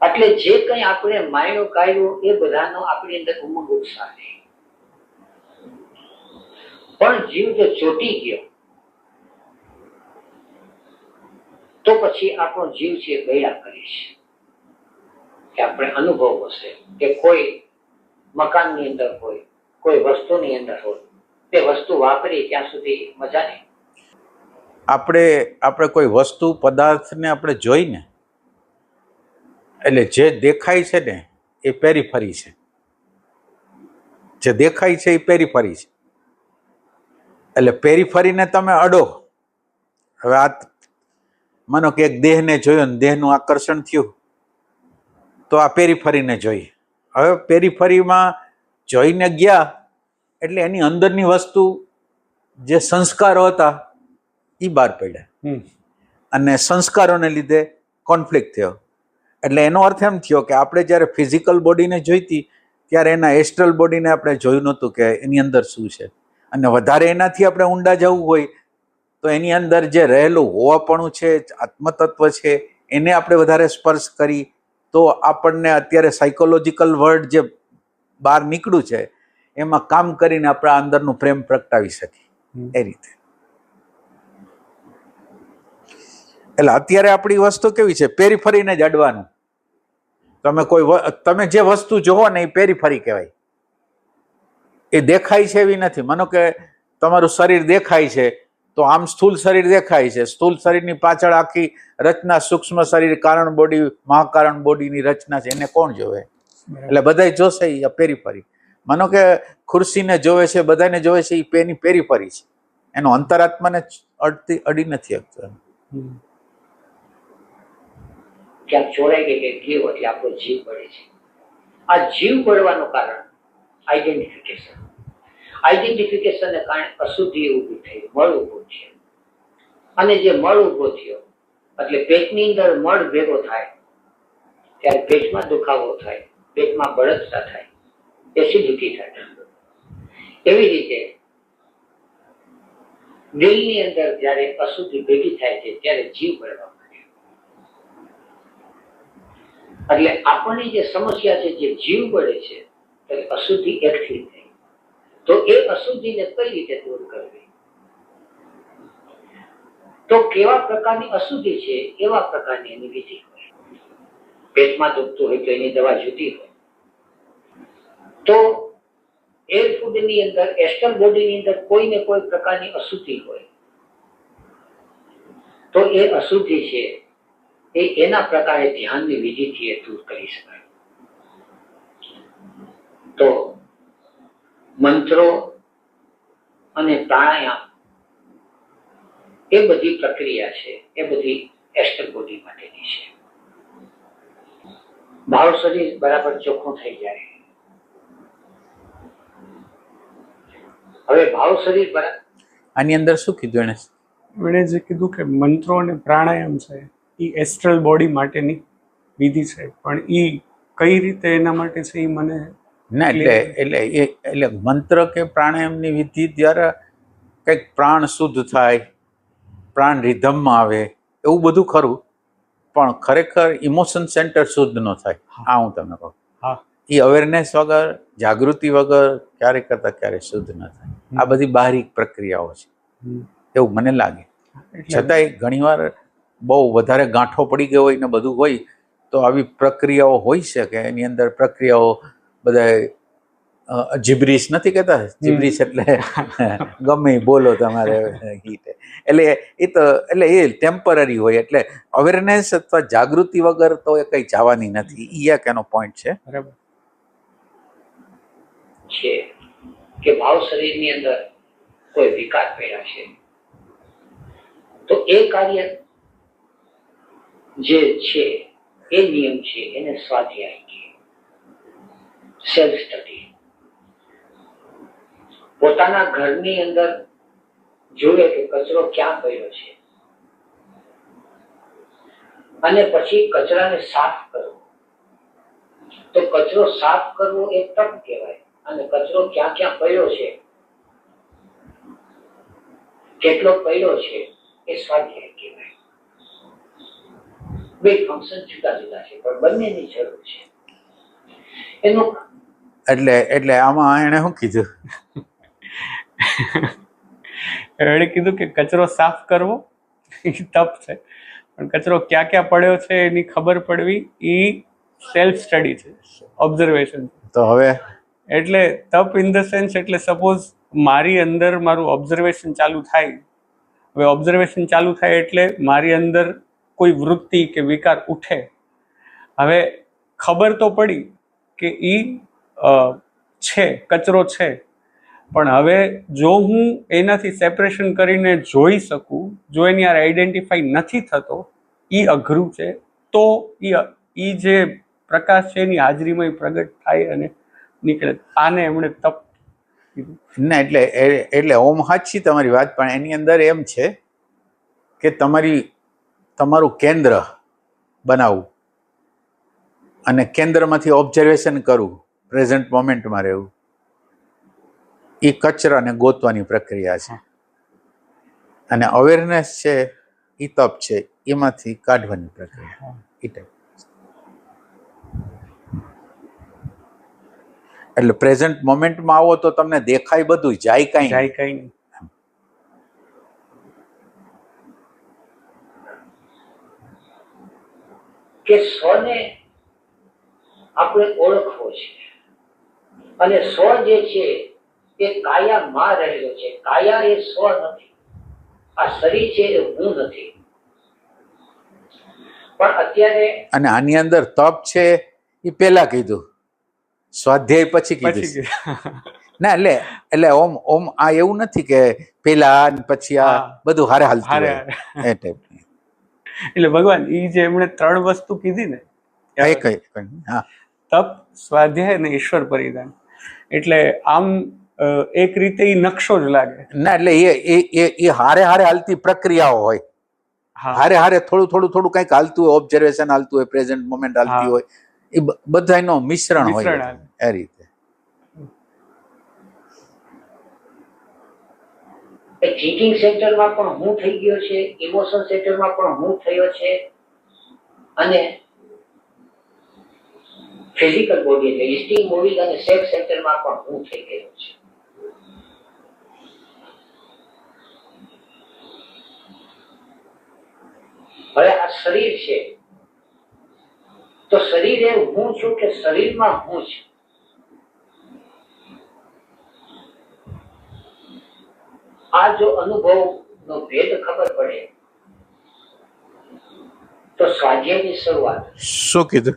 B: એટલે જે કઈ આપણે માયણું કાઢ્યું એ બધાનો આપણી અંદર ઉમંગ ઉત્સાહ રહે. પણ જીવ જો ચોટી ગયો તો પછી આપણો જીવ છે બૈડા કરીશ. કે આપણે અનુભવ હશે કે કોઈ મકાનની અંદર હોય, કોઈ વસ્તુની અંદર હોય, તે વસ્તુ વાપરી ત્યાં સુધી મજા નહીં.
C: આપણે કોઈ વસ્તુ પદાર્થને આપણે જોઈને, એટલે જે દેખાય છે ને એ પેરીફરી છે, જે દેખાય છે એ પેરીફરી છે. એટલે પેરીફરીને તમે અડો. હવે આ માનો કે એક દેહને જોયો ને દેહનું આકર્ષણ થયું તો આ પેરીફરીને જોઈ. હવે પેરીફરીમાં જોઈને ગયા એટલે એની અંદરની વસ્તુ જે સંસ્કારો હતા એ બહાર પડ્યા, અને સંસ્કારોને લીધે કોન્ફ્લિક્ટ થયો. એટલે એનો અર્થ એમ થયો કે આપણે જ્યારે ફિઝિકલ બોડીને જોઈતી ત્યારે એના એસ્ટ્રલ બોડીને આપણે જોયું નહોતું કે એની અંદર શું છે. અને વધારે એનાથી આપણે ઊંડા જવું હોય તો એની અંદર જે રહેલું હોવાપણું છે, આત્મતત્વ છે, એને આપણે વધારે સ્પર્શ કરી તો આપણને અત્યારે સાયકોલોજીકલ વર્ડ જે બહાર નીકળ્યું છે એમાં કામ કરીને આપણા અંદરનું પ્રેમ પ્રગટાવી શકીએ. એ રીતે. એટલે અત્યારે આપણી વસ્તુ કેવી છે, પેરી ફરીને જ અડવાનું. તમે જે વસ્તુ જોવો ને એ પેરી ફરી કહેવાય. એ દેખાય છે એવી નથી. માનો કે તમારું શરીર દેખાય છે તો આમ સ્થૂળ શરીર દેખાય છે. સ્થૂળ શરીરની પાછળ આખી રચના, સૂક્ષ્મ શરીર, કારણ બોડી, મહાકારણ બોડીની રચના છે, એને કોણ જોવે? એટલે બધાય જોશે એ પેરી ફરી. માનો કે ખુરશીને જોવે છે, બધાને જોવે છે, એ પેની પેરી ફરી છે. એનો અંતરાત્માને અડી નથી શકતો.
B: ક્યાંક ચોરાઈ ગઈ કે ગયો એટલે આપણો જીવ બળે છે. આ જીવ બળવાનું કારણ આઈડેન્ટિફિકેશન. આઈડેન્ટિફિકેશનને કારણે અશુદ્ધિ ઊભી થઈ, મળ ઊભો છે. અને જે મળ ઊભો થયો એટલે પેટની અંદર મળ ભેગો થાય ત્યારે પેટમાં દુખાવો થાય, પેટમાં બળતરા થાય, એસિડિટી થાય. એવી રીતે દિલની અંદર જયારે અશુદ્ધિ ભેગી થાય છે ત્યારે જીવ બળવા માંડે. એટલે આપણની જે સમસ્યા છે, જે જીવ બળે છે, એટલે અશુદ્ધિ એકઠી થઈ. તો એ અશુદ્ધિને કઈ રીતે દૂર કરવી? તો કેવા પ્રકારની અશુદ્ધિ છે એવા પ્રકારની એની વિધિ હોય. પેટમાં દુખતું હોય તો એની દવા જુદી હોય. તો એર ફૂડની અંદર, એસ્ટર બોડીની અંદર કોઈ ને કોઈ પ્રકારની અશુદ્ધિ હોય તો એ અશુદ્ધિ છે એ એના પ્રકારે ધ્યાનની વિધિથી એ દૂર કરી શકાય. તો મંત્રો અને પ્રાણાયામ એ બધી પ્રક્રિયા છે, એ બધી એસ્ટર બોડી માટેની છે. ભાવ શરીર બરાબર ચોખ્ખું થઈ જાય. હવે ભાવ શરીર બરાબર,
C: આની અંદર શું કીધું એને?
D: એણે જે કીધું કે મંત્રો અને પ્રાણાયામ છે એ એસ્ટ્રલ બોડી માટેની વિધિ છે, પણ એ કઈ રીતે એના માટે છે એ મને
C: ના, એટલે મંત્ર કે પ્રાણાયામની વિધિ દ્વારા કંઈક પ્રાણ શુદ્ધ થાય, પ્રાણ રિધમમાં આવે, એવું બધું ખરું. પણ ખરેખર ઇમોશન સેન્ટર શુદ્ધ ન થાય. આ હું તમને કહું.
D: હા,
C: એ અવેરનેસ વગર, જાગૃતિ વગર ક્યારે કરતા ક્યારે શુદ્ધ ન થાય. આ બધી બારીક પ્રક્રિયાઓ છે એવું મને લાગે. છતાંય ઘણીવાર બહુ વધારે ગાંઠો પડી ગયો હોય ને બધું હોય તો આવી પ્રક્રિયાઓ હોઈ શકે. એની અંદર પ્રક્રિયાઓ બધા જીબ્રીશ નથી કહેતા? જીબ્રીશ એટલે ગમે બોલો તમારે હીટ. એટલે એ તો એટલે એ ટેમ્પરરી હોય. એટલે અવેરનેસ અથવા જાગૃતિ વગર તો એ કંઈ જવાની નથી. એ એક એનો પોઈન્ટ છે.
D: બરાબર
B: છે કે ભાવ શરીરની અંદર કોઈ વિકાર પડ્યા છે તો એ કાર્ય જે છે એ નિયમ છે એને સ્વાધ્યાય કહે, સેલ્ફ સ્ટડી. પોતાના ઘરની અંદર જોવે કે કચરો ક્યાં પડ્યો છે અને પછી કચરાને સાફ કરવો. તો કચરો સાફ કરવો એ તપ કહેવાય. અને કચરો ક્યાં ક્યાં પડ્યો છે, કેટલો પડ્યો છે, એ સ્વાધ્યાય કહેવાય. બે ફંક્શન જુદા જુદા છે પણ બંનેની જરૂર છે. એનું
C: એટલે આમાં એને શું કીધું?
D: એણે કીધું કે કચરો સાફ કરવો એ તપ છે, પણ કચરો ક્યાં ક્યાં પડ્યો છે એની ખબર પડવી એ સેલ્ફ સ્ટડી છે, ઓબ્ઝર્વેશન.
C: તો હવે
D: એટલે તપ ઇન ધ સેન્સ એટલે સપોઝ મારી અંદર મારું ઓબ્ઝર્વેશન ચાલુ થાય. હવે ઓબ્ઝર્વેશન ચાલુ થાય એટલે મારી અંદર કોઈ વૃત્તિ કે વિકાર ઉઠે. હવે ખબર તો પડી કે એ છે, કચરો છે, પણ હવે જો હું એનાથી સેપરેશન કરીને જોઈ શકું, જો એની યાર આઈડેન્ટિફાઈ નથી થતો, એ અઘરું છે. તો એ જે પ્રકાશ છે એની હાજરીમાં પ્રગટ થાય અને નીકળે. આને એમણે તપ કીધું.
C: ના, એટલે ઓમ સાચી તમારી વાત, પણ એની અંદર એમ છે કે તમારું કેન્દ્ર બનાવવું અને કેન્દ્રમાંથી ઓબ્ઝર્વેશન કરવું, પ્રેઝન્ટ મોમેન્ટમાં રહેવું, એ કચરાને ગોતવાની પ્રક્રિયા છે. અને અવેરનેસ છે એ તપ છે, એમાંથી કાઢવાની પ્રક્રિયા. એ ટાઈપ. એટલે પ્રેઝન્ટ મોમેન્ટમાં આવો તો તમને દેખાય બધું, જાય કઈ
D: નહીં.
B: કે સ્વને આપણે ઓળખવો છે અને સ્વ જે છે એ કાયામાં રહેલો છે. કાયા એ સ્વ નથી, આ શરીર છે એ હું નથી. પણ અત્યારે
C: અને આની અંદર તપ છે એ પેલા કીધું, સ્વાધ્યાય પછી કીધું.
D: પછી
C: ના એટલે ઓમ ઓમ આ એવું નથી કે પેલા ને પછી આ
D: હા.
C: બધું હારે હાલતું
D: હારે
C: હોય
D: હારે.
C: એ ટાઈપની.
D: એટલે ભગવાન એ જે એમણે 3 વસ્તુ કીધી ને,
C: હા, એ કઈ હા
D: તપ, સ્વાધ્યાય અને ઈશ્વર પરિધાન, એટલે આમ એક રીતે એ નકશો જ લાગે.
C: ના એટલે એ હારે હારે હાલતી પ્રક્રિયાઓ હોય.
D: હા
C: હારે હારે થોડું થોડું થોડું કંઈક હાલતું હોય, ઓબ્ઝર્વેશન હાલતું હોય, પ્રેઝન્ટ મોમેન્ટ હાલતી
D: હા.
C: હોય, એ બધાનો મિશ્રણ હોય
D: મિશ્રણ
C: બધું.
D: હાલે.
C: એ રીતે
B: થિંકિંગ સેન્ટરમાં પણ હું થઈ ગયો છે, ઇમોશન સેન્ટરમાં પણ હું થયો છે, અને ફિઝિકલ બોડી એટલે લિસ્ટિંગ મૂવી અને સેક્સ સેન્ટરમાં પણ હું થઈ ગયો છે. હવે આ શરીર છે તો શરીર એ હું છું કે શરીરમાં હું છું? આ જો અનુભવ નો ભેદ ખબર પડે તો સ્વાધ્યાયની શરૂઆત.
C: શું કીધું?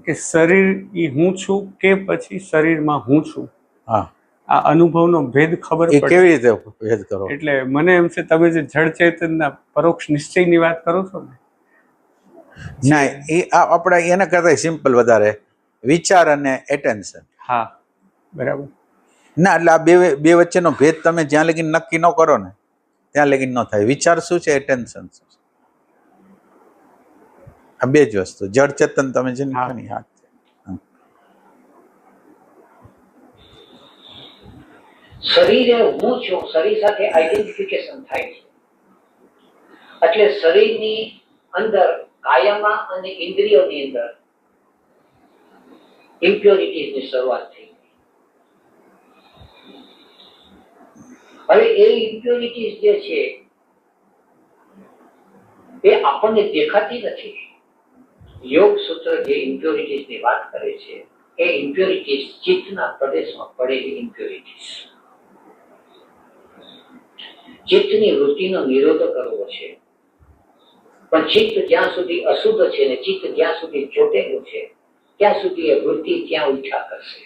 D: કે શરીર એ હું છું કે પછી શરીરમાં હું છું,
C: હા,
D: આ અનુભવનો ભેદ ખબર
C: એ
D: પડે.
C: કેવી રીતે ભેદ કરો?
D: એટલે મને એમ છે તમે જે જળ ચેતનના પરોક્ષ નિશ્ચયની વાત કરો છો ને,
C: ના, એ આપણે એના કરતા સિમ્પલ વધારે વિચાર અને એટેન્શન.
D: હા બરાબર.
C: ના એટલે આ બે વચ્ચેનો ભેદ તમે જ્યાં લગી નક્કી ન કરો ને ત્યાં લગી ન થાય. વિચાર શું છે, એટેન્શન શું છે, આ બે જ વસ્તુ. જળ ચેતન તમે જેને
D: હા.
C: કહો ને, હા.
B: શરીર એ હું છું, શરીર સાથે આઈડેન્ટિફિકેશન થાય છે. એટલે શરીરની અંદર કાયામાં અને ઇન્દ્રિયોની અંદર ઇમ્પ્યોરિટીઝની શરૂઆત થઈ. હવે એ ઇમ્પ્યોરિટીઝ જે છે એ આપણને દેખાતી નથી. યોગ સૂત્ર જે ઇમ્પ્યોરિટીઝની વાત કરે છે એ ઇમ્પ્યોરિટીઝ ચિત્તના પ્રદેશમાં પડેલી ઇમ્પ્યોરિટીઝ. ચિત્તની વૃત્તિનો નિરોધ કરવો છે, પણ ચિત્ત જ્યાં સુધી અશુદ્ધ છે ને ચિત્ત જ્યાં સુધી ચોટેલું છે ત્યાં સુધી એ વૃત્તિ ત્યાં ઉઠા કરશે.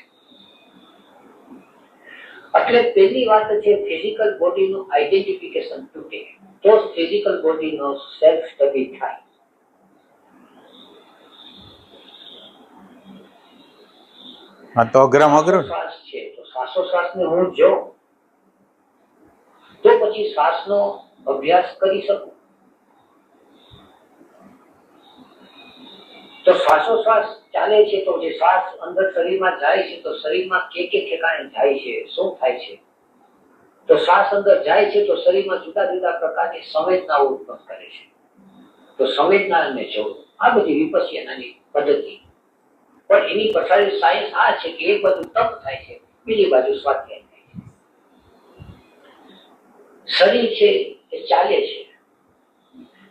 B: એટલે પહેલી વાત છે ફિઝિકલ બોડીનું આઈડેન્ટિફિકેશન તૂટે તો જ ફિઝિકલ બોડીનો સેલ્ફ સ્ટડી થાય.
C: હા, તો અઘરમ અઘરું.
B: શ્વાસ છે તો શ્વાસોશ્વાસને હું જોઉં તો પછી શ્વાસનો અભ્યાસ કરી શકું. તો શ્વાસોશ્વાસ ચાલે છે તો જે શ્વાસ અંદર શરીરમાં જાય છે તો શરીરમાં કે ઠેકાણે જાય છે, શું થાય છે? તો શ્વાસ અંદર જાય છે તો શરીરમાં જુદા જુદા પ્રકારની સંવેદનાઓ ઉત્પન્ન કરે છે. તો સંવેદનાને જોવું, આ બધી વિપશ્યનાની પદ્ધતિ. પણ એની પછાડી સાયન્સ આ છે કે એક બાજુ તપ થાય છે, બીજી બાજુ સ્વાધ્યાય થાય છે. શરીર છે એ ચાલે છે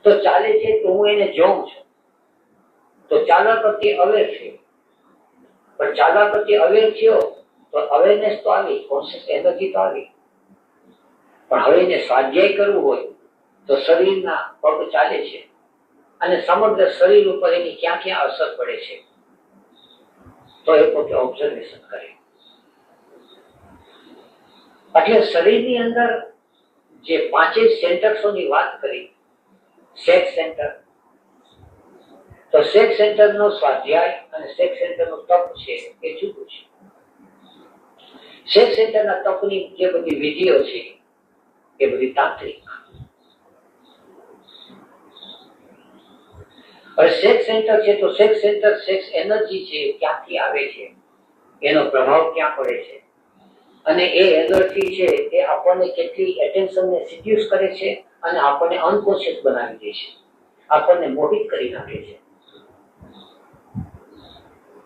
B: તો ચાલે છે તો હું એને જોઉં છું, તો ચાલવા પ્રત્યે અવેર છે. પણ ચાલવા પ્રત્યે અવેર થયો તો અવેરનેસ તો આવી, કોન્શિયસ એનર્જી તો આવી. પણ હવે એને સ્વાધ્યાય કરવું હોય તો શરીરના પગ ચાલે છે અને સમગ્ર શરીર ઉપર એની ક્યાં ક્યાં અસર પડે છે તો એ પોતે ઓબ્ઝર્વેશન કરે. એટલે શરીરની અંદર જે 5 સેન્ટર્સોની વાત કરી, સેક્સ સેન્ટર, તો સેક્સ સેન્ટરનો સ્વાધ્યાય અને સેક્સ સેન્ટરનો તપ છે એ જુદું છે. સેક્સ સેન્ટરના તપની જે બધી વિધિઓ છે એ બધી તાંત્રિક. હવે સેક્સ સેન્ટર છે તો સેક્સ સેન્ટર સેક્સ એનર્જી છે ક્યાંથી આવે છે, એનો પ્રભાવ ક્યાં પડે છે, અને એ એનર્જી છે એ આપણને કેટલી એટેન્શનને સિડ્યુસ કરે છે અને આપણને અનકોન્શિયસ બનાવી દે છે, આપણને મોહિત કરી નાખે છે.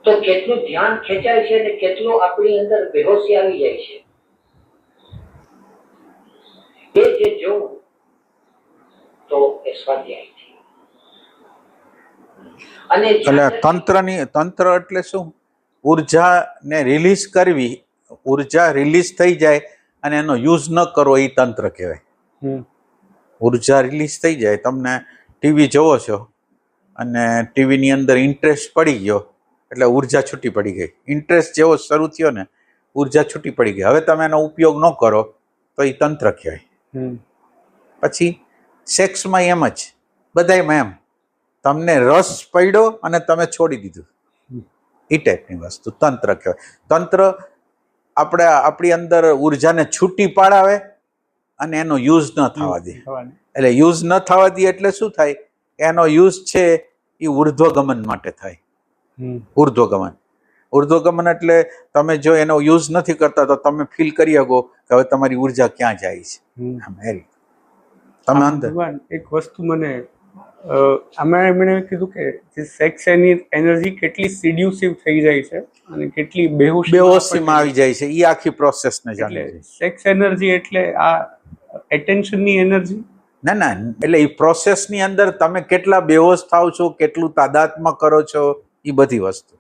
B: તો કેટલું ધ્યાન ખેંચાય છે અને કેટલું આપણી અંદર બેહોશી આવી જાય છે એ જે જોવું તો એ સ્વાધ્યાય છે. અને
C: એટલે તંત્ર એટલે શું? ઉર્જાને રિલીઝ કરવી, ઉર્જા રિલીઝ થઈ જાય અને એનો યુઝ ન કરવો એ તંત્ર કહેવાય.
D: હમ
C: ઉર્જા રિલીઝ થઈ જાય, તમને ટીવી જોવો છો અને ટીવીની અંદર ઇન્ટરેસ્ટ પડી ગયો એટલે ઉર્જા છૂટી પડી ગઈ. ઇન્ટરેસ્ટ જેવો શરૂ થયો ને ઉર્જા છૂટી પડી ગઈ. હવે તમે એનો ઉપયોગ ન કરો તો એ તંત્ર કહેવાય.
D: હમ
C: પછી સેક્સમાં એમ જ, બધાયમાં એમ, તમને રસ પડ્યો અને તમે છોડી દીધું, એ ટાઈપની વસ્તુ તંત્ર કહેવાય. તંત્ર આપણી અંદર ઉર્જાને છૂટી પાડાવે અને એનો યુઝ ન થવા દે. એટલે યુઝ ન થવા દે એટલે શું થાય? એનો યુઝ છે એ ઉર્ધ્વગમન માટે થાય. ઉર્ધ્વગમન એટલે તમે જો એનો યુઝ નથી કરતા તો તમે ફીલ કરી શકો કે હવે તમારી ઉર્જા ક્યાં જાય છે. તમે અંદર
D: એક વસ્તુ મને આમાં એમણે કીધું કે જે સેક્સ એનર્જી કેટલી સિડ્યુસિવ થઈ જાય છે અને કેટલી
C: બેહોશીમાં આવી જાય છે, એ આખી પ્રોસેસને જાણે છે.
D: સેક્સ એનર્જી એટલે આ એટેન્શનની એનર્જી?
C: ના, એટલે એ પ્રોસેસની અંદર તમે કેટલા બેહોશ થાવ છો, કેટલું તાદાત્મ્ય કરો છો, એ બધી વસ્તુ.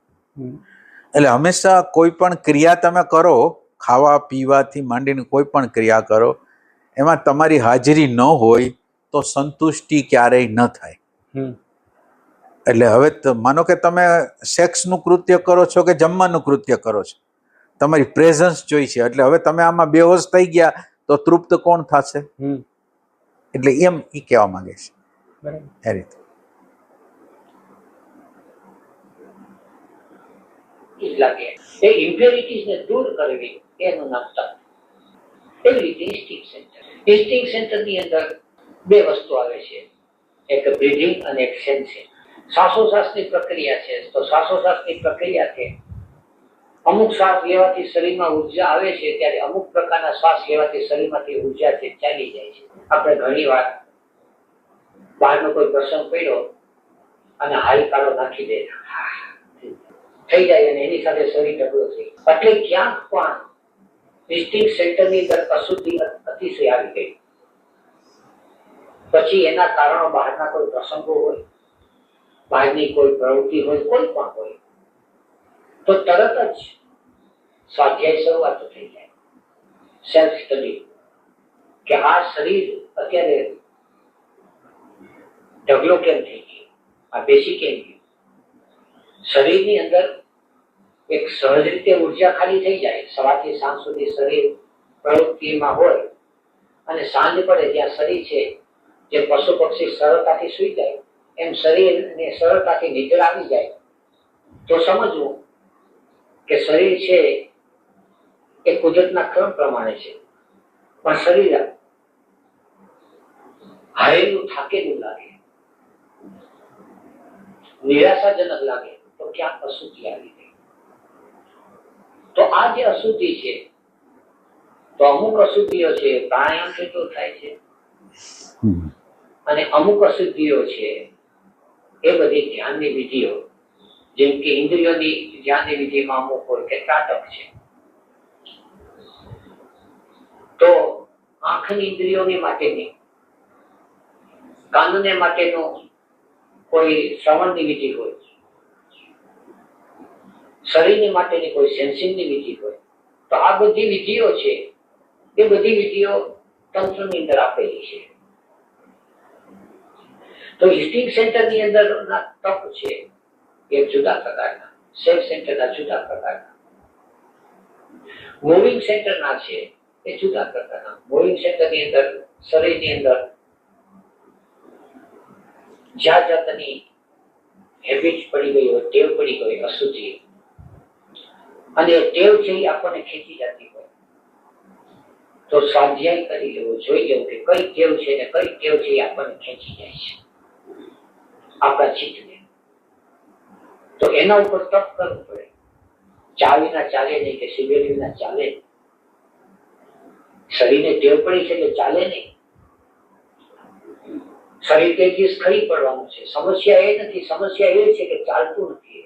C: એટલે હંમેશા કોઈ પણ ક્રિયા તમે કરો, ખાવા પીવાથી માંડીને કોઈ પણ ક્રિયા કરો, એમાં તમારી હાજરી ન હોય તો સંતુષ્ટિ ક્યારેય ન થાય. એટલે હવે માનો કે તમે સેક્સનું કૃત્ય કરો છો કે જમવાનું કૃત્ય કરો છો, તમારી પ્રેઝન્સ જોઈ છે, એટલે હવે તમે આમાં બેહોશ થઈ ગયા તો તૃપ્ત કોણ થશે? એટલે એમ એ કહેવા માંગે છે. એ રીતે
B: લાગે એ ઇમ્પ્યોરિટીઝને દૂર કરવી એનું નામ તપ. એવી રીતે ઇન્સ્ટિંક્ટ સેન્ટરની અંદર બે વસ્તુ આવે છે, એક બ્રીધિંગ અને એક સેન્સિંગ. શ્વાસોશ્વાસની પ્રક્રિયા છે, તો શ્વાસોશ્વાસની પ્રક્રિયાથી અમુક શ્વાસ લેવાથી શરીરમાં ઉર્જા આવે છે, ત્યારે અમુક પ્રકારના શ્વાસ લેવાથી શરીરમાંથી ઉર્જા છે ચાલી જાય છે. આપણે ઘણી વાર બહારનો કોઈ પ્રસંગ પડ્યો અને હાલકારો નાખી દે થઈ જાય અને એની સાથે શરીર ઢગલો થઈ, એટલે ક્યાંક પણ ઇન્સ્ટિંક્ટ સેન્ટરની અંદર અશુદ્ધિ અતિશય આવી ગઈ. પછી એના કારણો બહારના કોઈ પ્રસંગો હોય, બહારની કોઈ પ્રવૃત્તિ હોય, કોઈ પણ હોય, તો તરત જ સ્વાધ્યાય શરૂઆત થઈ જાય. સેલ્ફ સ્ટડી કે આ શરીર અત્યારે ઢગલો કેમ થઈ ગયો, આ બેસી કેમ ગયું. શરીરની અંદર એક સહજ રીતે ઉર્જા ખાલી થઈ જાય. સવારથી સાંજ સુધી શરીર પ્રવૃત્તિમાં હોય અને સાંજ પડે ત્યાં શરીર છે, જે પશુ પક્ષી સરળતાથી સુઈ જાય એમ શરીરને સરળતાથી નિદ્રા આવી જાય, તો સમજવું કે શરીર છે એ કુદરતના ક્રમ પ્રમાણે છે, પણ શરીર હારેલું થાકેલું લાગે, નિરાશાજનક લાગે, તો ક્યાંક અશુદ્ધિ આવી ગઈ. તો આ જે અશુદ્ધિ છે, તો અમુક અશુદ્ધિઓ છે પ્રાણાયામથી દૂર થાય છે, અને અમુક અશુદ્ધિઓ છે એ બધી ધ્યાનની વિધિઓ, જેમ કે ઇન્દ્રિયોની ધ્યાનની વિધિમાં અમુક હોય કે ત્રાટક છે, તો આંખની ઇન્દ્રિયોની માટેની, કાનને માટેનો કોઈ શ્રવણની વિધિ હોય, શરીરની માટેની કોઈ સેન્સિંગની વિધિ હોય, તો આ બધી વિધિઓ છે એ બધી વિધિઓ તંત્રની અંદર આપેલી છે. તો ઇન્સ્ટિંક્ટ સેન્ટરની અંદરના તપ છે એ જુદા પ્રકારના, સેલ્ફ સેન્ટરના જુદા પ્રકારના, મૂવિંગ સેન્ટરના છે એ જુદા પ્રકારના. મૂવિંગ સેન્ટરની અંદર શરીરની અંદર જ્યાં જાતની હેબિટ પડી ગઈ હોય, ટેવ પડી ગઈ અશુદ્ધિ, અને ટેવ છે એ આપણને ખેંચી જતી હોય, તો સ્વાધ્યાય કરી લેવો, જોઈ લેવું કે કઈ ટેવ છે ને કઈ ટેવ છે એ આપણને ખેંચી જાય છે આપણા ચિત્તને. તો એના ઉપર તપ કરવું પડે. ચા વિના ચાલે નહીં કે સિગરેટ વિના ચાલે. શરીરને ટેવ પડી છે એટલે ચાલે નહીં. શરીર તે દિવસ ખરી પડવાનું છે. સમસ્યા એ નથી, સમસ્યા એ છે કે ચાલતું નથી,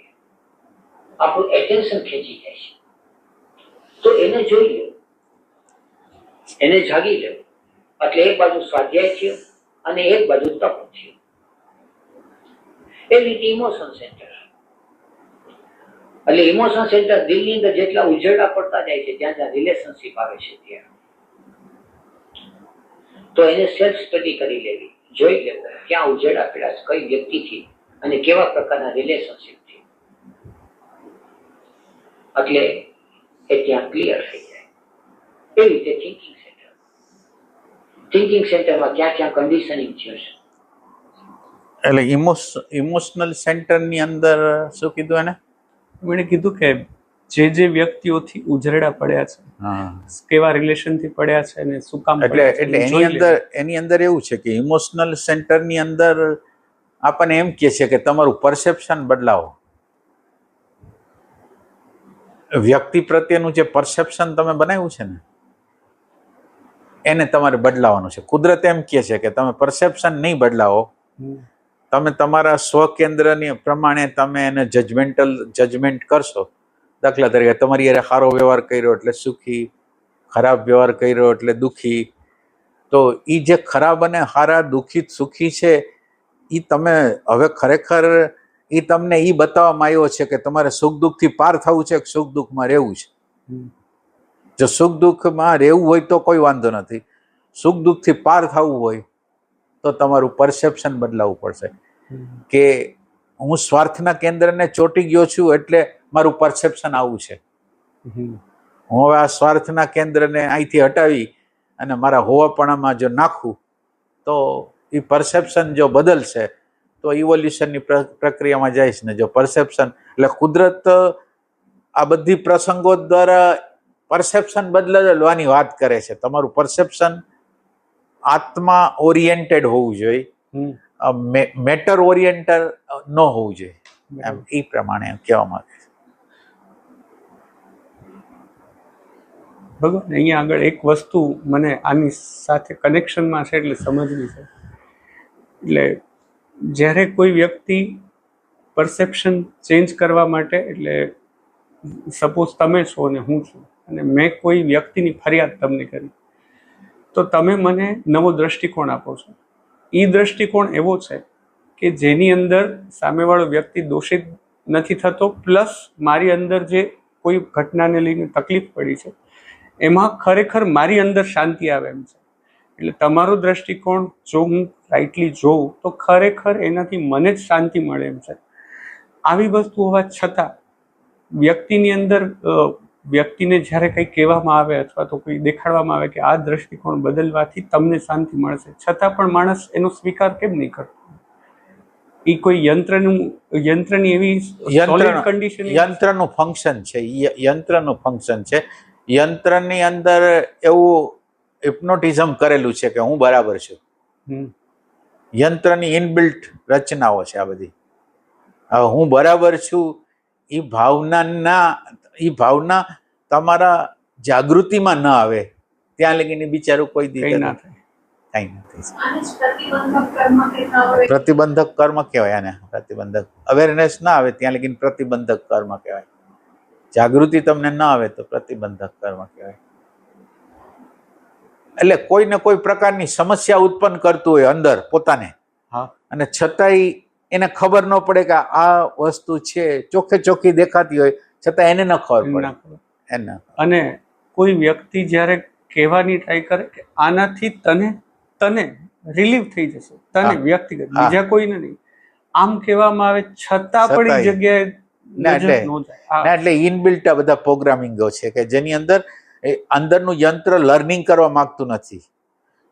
B: આપણું એટેન્શન ખેંચી જાય છે. તો એને જોઈ લેવું, એને જાગી લેવું. એટલે એક બાજુ સ્વાધ્યાય થયો અને એક બાજુ તપ થયું. એવી રીતે ઇમોશન સેન્ટર. એટલે ઇમોશન સેન્ટર દિલની અંદર જેટલા ઉજળા પડતા જાય છે જ્યાં જ્યાં રિલેશનશીપ આવે છે ત્યાં, તો એને સેલ્ફ સ્ટડી કરી લેવી, જોઈ લેવું ક્યાં ઉજળા પડ્યા છે, કઈ વ્યક્તિથી અને કેવા પ્રકારના રિલેશનશીપથી, એટલે એ ત્યાં ક્લિયર થઈ જાય. એવી રીતે થિંકિંગ સેન્ટરમાં ક્યાં ક્યાં કન્ડિશનિંગ છે.
C: એટલે ઇમોશનલ સેન્ટરની અંદર શું કીધું એને?
D: મને કીધું કે જે વ્યક્તિઓથી ઉજરડા પડ્યા છે, કેવા રિલેશનથી પડ્યા છે અને શું કામ
C: એટલે એની અંદર એવું છે કે ઇમોશનલ સેન્ટરની અંદર આપણને એમ કહે છે કે તમારું પરસેપ્શન બદલાવો. વ્યક્તિ પ્રત્યેનું જે પરસેપ્શન તમે બનાવ્યું છે ને એને તમારે બદલાવાનું છે. કુદરત એમ કહે છે કે તમે પરસેપ્શન નહીં બદલાવો, તમે તમારા સ્વકેન્દ્રની પ્રમાણે તમે એને જજમેન્ટ કરશો. દાખલા તરીકે તમારી યારે સારો વ્યવહાર કર્યો એટલે સુખી, ખરાબ વ્યવહાર કર્યો એટલે દુઃખી. તો એ જે ખરાબ અને સારા, દુઃખી સુખી છે એ તમે હવે ખરેખર એ તમને એ બતાવવામાં આવ્યો છે કે તમારે સુખ દુઃખથી પાર થવું છે કે સુખ દુઃખમાં રહેવું છે. જો સુખ દુઃખમાં રહેવું હોય તો કોઈ વાંધો નથી, સુખ દુઃખથી પાર થવું હોય તો તમારું પરસેપ્શન બદલાવવું પડશે. કે હું સ્વાર્થના કેન્દ્રને ચોંટી ગયો છું એટલે મારું પરસેપ્શન આવું છે. હું હવે આ સ્વાર્થના કેન્દ્રને અહીંથી હટાવી અને મારા હોવાપણામાં જો નાખું તો એ પરસેપ્શન જો બદલશે તો ઇવોલ્યુશનની પ્રક્રિયામાં જઈશ ને. જો પરસેપ્શન એટલે કુદરત આ બધી પ્રસંગો દ્વારા પરસેપ્શન બદલવાની વાત કરે છે. તમારું પરસેપ્શન આત્મા ઓરિએન્ટેડ હોવું જોઈએ, મેટર ઓરિએન્ટેડ ન હોવું જોઈએ, એમ એ પ્રમાણે કહેવા માંગે છે.
D: ભગવાન અહીંયા આગળ એક વસ્તુ મને આની સાથે કનેક્શનમાં છે એટલે સમજવી છે. એટલે જ્યારે કોઈ વ્યક્તિ પરસેપ્શન ચેન્જ કરવા માટે, એટલે સપોઝ તમે છો અને હું છું અને મેં કોઈ વ્યક્તિની ફરિયાદ તમને કરી, તો તમે મને નવો દ્રષ્ટિકોણ આપો છો. એ દ્રષ્ટિકોણ એવો છે કે જેની અંદર સામેવાળો વ્યક્તિ દોષિત નથી થતો, પ્લસ મારી અંદર જે કોઈ ઘટનાને લઈને તકલીફ પડી છે એમાં ખરેખર મારી અંદર શાંતિ આવે એમ છે. એટલે તમારો દ્રષ્ટિકોણ જો હું રાઇટલી જોઉં તો ખરેખર એનાથી મને જ શાંતિ મળે એમ છે. આવી વસ્તુ હોવા છતાં વ્યક્તિની અંદર વ્યક્તિને જ્યારે કંઈ કહેવામાં આવે અથવા તો કોઈ દેખાડવામાં આવે કે આ દ્રષ્ટિકોણ બદલવાથી તમને શાંતિ મળશે, છતાં પણ માણસ એનો સ્વીકાર કેમ નહીં કરતો? એ કોઈ યંત્રની એવી કન્ડિશન,
C: યંત્રનું ફંક્શન છે. યંત્રનું ફંક્શન છે. યંત્રની અંદર એવું હિપ્નોટિઝમ કરેલું છે કે હું બરાબર છું. યંત્રની ઇનબિલ્ટ રચનાઓ છે આ બધી. હવે હું બરાબર છું એ ભાવના તમારા જાગૃતિમાં ન આવે ત્યાં લગીને બિચારું કોઈ દી કઈ ના થાય. પ્રતિબંધક કર્મ કહેવાય આને. પ્રતિબંધક અવેરનેસ ના આવે ત્યાં લગીને પ્રતિબંધક કર્મ કહેવાય. જાગૃતિ તમને ના આવે તો પ્રતિબંધક કર્મ કહેવાય. એટલે કોઈ ને કોઈ પ્રકારની સમસ્યા ઉત્પન્ન કરતું હોય અંદર પોતાને, અને છતાંય એને ખબર ન પડે કે આ વસ્તુ છે, ચોખ્ખી દેખાતી હોય છતાં એને ન ખબર પડે એને.
D: અને કોઈ વ્યક્તિ જ્યારે કહેવાની ટ્રાય કરે કે આનાથી તને રિલીવ થઈ જશે, તને વ્યક્તિગત, બીજા કોઈને નહીં, આમ કહેવામાં આવે છતાં પણ એ જગ્યાએ
C: એટલે ઇનબિલ્ટ આ બધા પ્રોગ્રામિંગો છે કે જેની અંદરનું યંત્ર લર્નિંગ કરવા માંગતું નથી.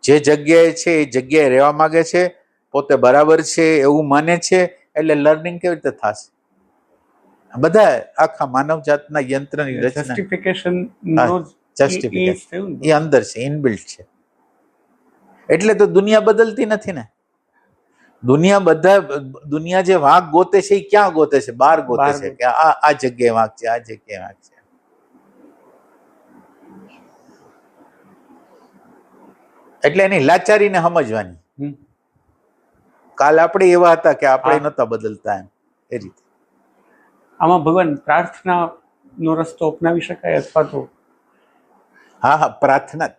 C: જે જગ્યાએ છે એ જગ્યાએ રહેવા માંગે છે, પોતે બરાબર છે એવું માને છે, એટલે લર્નિંગ કેવી રીતે થશે? બધા આખા માનવ જાતના યંત્રની રચના
D: જસ્ટિફિકેશન
C: એ અંદર છે, ઇનબિલ્ટ છે. એટલે તો દુનિયા બદલતી નથી ને. દુનિયા જે વાંક ગોતે છે એ ક્યાં ગોતે છે? બહાર ગોતે છે કે આ જગ્યાએ વાંક છે, આ જગ્યાએ વાંક છે. એટલે એની લાચારીને સમજવાની. કાલ આપણે એવા હતા કે આપણે નતા બદલતા, એમ એ રીતે.
D: આમાં ભગવાન પ્રાર્થના નો રસ્તો અપનાવી શકાય અથવા તો?
C: હા, પ્રાર્થના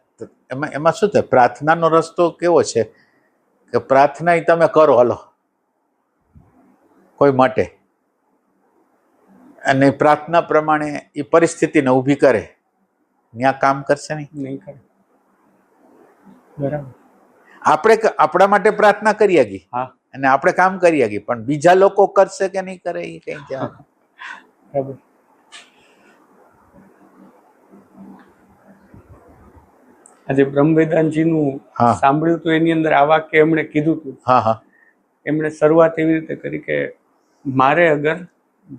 C: એમાં શું થાય? પ્રાર્થનાનો રસ્તો કેવો છે કે પ્રાર્થના તમે કરો, હલો કોઈ માટે અને પ્રાર્થના પ્રમાણે એ પરિસ્થિતિને ઊભી કરે, ત્યાં કામ કરશે નહીં
D: કરે. બરાબર.
C: આપણે આપણા માટે પ્રાર્થના કરી આગી
D: હા,
C: અને આપણે કામ કરી આગી, પણ બીજા લોકો કરશે કે નહીં કરે એ કઈ કહેવાય.
D: બરાબર. આજે બ્રહ્મવેદાંતજીનું
C: હા.
D: સાંભળ્યું તો એની અંદર આ વાક્ય એમણે કીધું હતું.
C: હા હા
D: એમણે શરૂઆત એવી રીતે કરી કે મારે અગર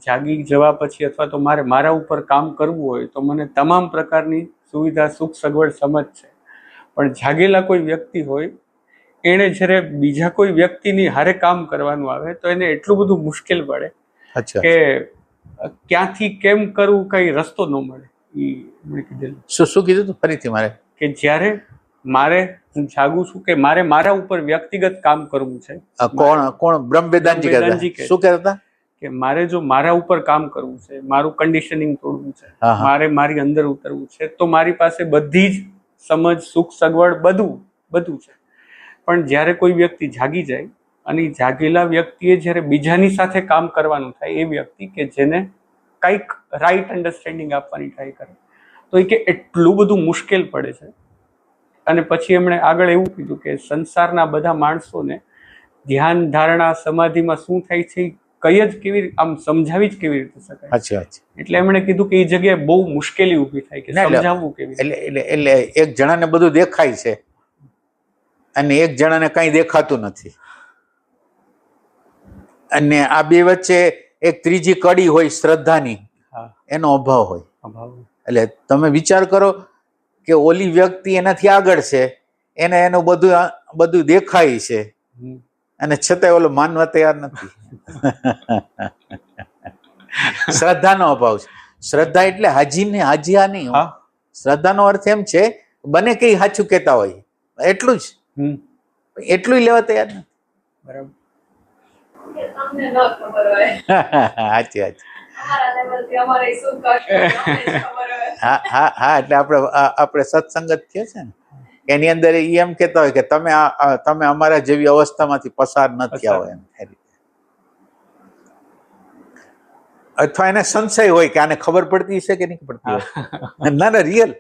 D: જાગી જવા પછી અથવા તો મારે મારા ઉપર કામ કરવું હોય તો મને તમામ પ્રકારની સુવિધા સુખ સગવડ સમજ છે, પણ જાગેલા કોઈ વ્યક્તિ હોય એણે જ્યારે બીજા કોઈ વ્યક્તિની હારે કામ કરવાનું આવે તો એને એટલું બધું મુશ્કેલ પડે
C: અચ્છા
D: કે ક્યાંથી કેમ કરવું કઈ રસ્તો ન મળે. એ એમણે કીધેલું.
C: શું કીધું તું ફરીથી મારે?
D: કે જ્યારે મારે હું જાગું છું કે મારે મારા ઉપર વ્યક્તિગત કામ કરવું છે.
C: કોણ બ્રહ્મવેદાંતજી
D: બ્રહ્મવેદાંતજી
C: કહેતા
D: કહે.
C: શું કહેતા?
D: કે મારે જો મારા ઉપર કામ કરવું છે, મારું કન્ડિશનિંગ તોડવું છે,
C: હા, હા.
D: મારે મારી અંદર ઉતરવું છે, તો મારી પાસે બધી જ સમજ સુખ સગવડ બધું છે. પણ જ્યારે કોઈ વ્યક્તિ જાગી જાય અને ઈ જાગેલા વ્યક્તિએ જ્યારે બીજાની સાથે કામ કરવાનું થાય, એ વ્યક્તિ કે જેને કંઈક રાઈટ અન્ડરસ્ટેન્ડિંગ આપવાની ટ્રાય કરે, તો એ કે એટલું બધું મુશ્કેલ પડે છે. અને પછી એમણે આગળ એવું કીધું કે સંસારના બધા માણસોને ધ્યાન ધારણા સમાધિમાં શું થાય છે કઈ જ કેવી આમ સમજાવી જ કેવી રીતે શકાય.
C: અચ્છા અચ્છા.
D: એટલે એમણે કીધું કે એ જગ્યાએ બહુ મુશ્કેલી ઊભી થાય કે સમજાવવું કેવી રીતે.
C: એટલે એક જણાને બધું દેખાય છે અને એક જણાને કઈ દેખાતું નથી, અને આ બે વચ્ચે એક ત્રીજી કડી હોય શ્રદ્ધાની,
D: હા,
C: એનો અભાવ હોય.
D: અભાવ.
C: એટલે તમે વિચાર કરો કે ઓલી વ્યક્તિ એનાથી આગળ છે, એને એનું બધું દેખાય છે,
D: હમ.
C: અને છતાંય ઓલો માનવા તૈયાર નથી. શ્રદ્ધાનો અભાવ છે. શ્રદ્ધા એટલે હાજીયા નહીં.
D: હા.
C: શ્રદ્ધાનો અર્થ એમ છે બને કઈ સાચું કહેતા હોય એટલું જ,
D: હમ.
C: એટલું લેવા તૈયાર નથી.
D: બરાબર.
E: કે તમને ન ખબર હોય,
C: સાચી વાત.
E: અમારા લેવલથી અમારે શું કરશું અમને જ ખબર હોય.
C: હા એટલે આપણે સત્સંગત થઈએ છે ને, એની અંદર એ એમ કહેતા હોય કે તમે અમારા જેવી અવસ્થામાંથી પસાર નથી આવો એમ. અથવા એને સંશય હોય કે આને ખબર પડતી છે કે નહીં પડતી હોય. ના રિયલ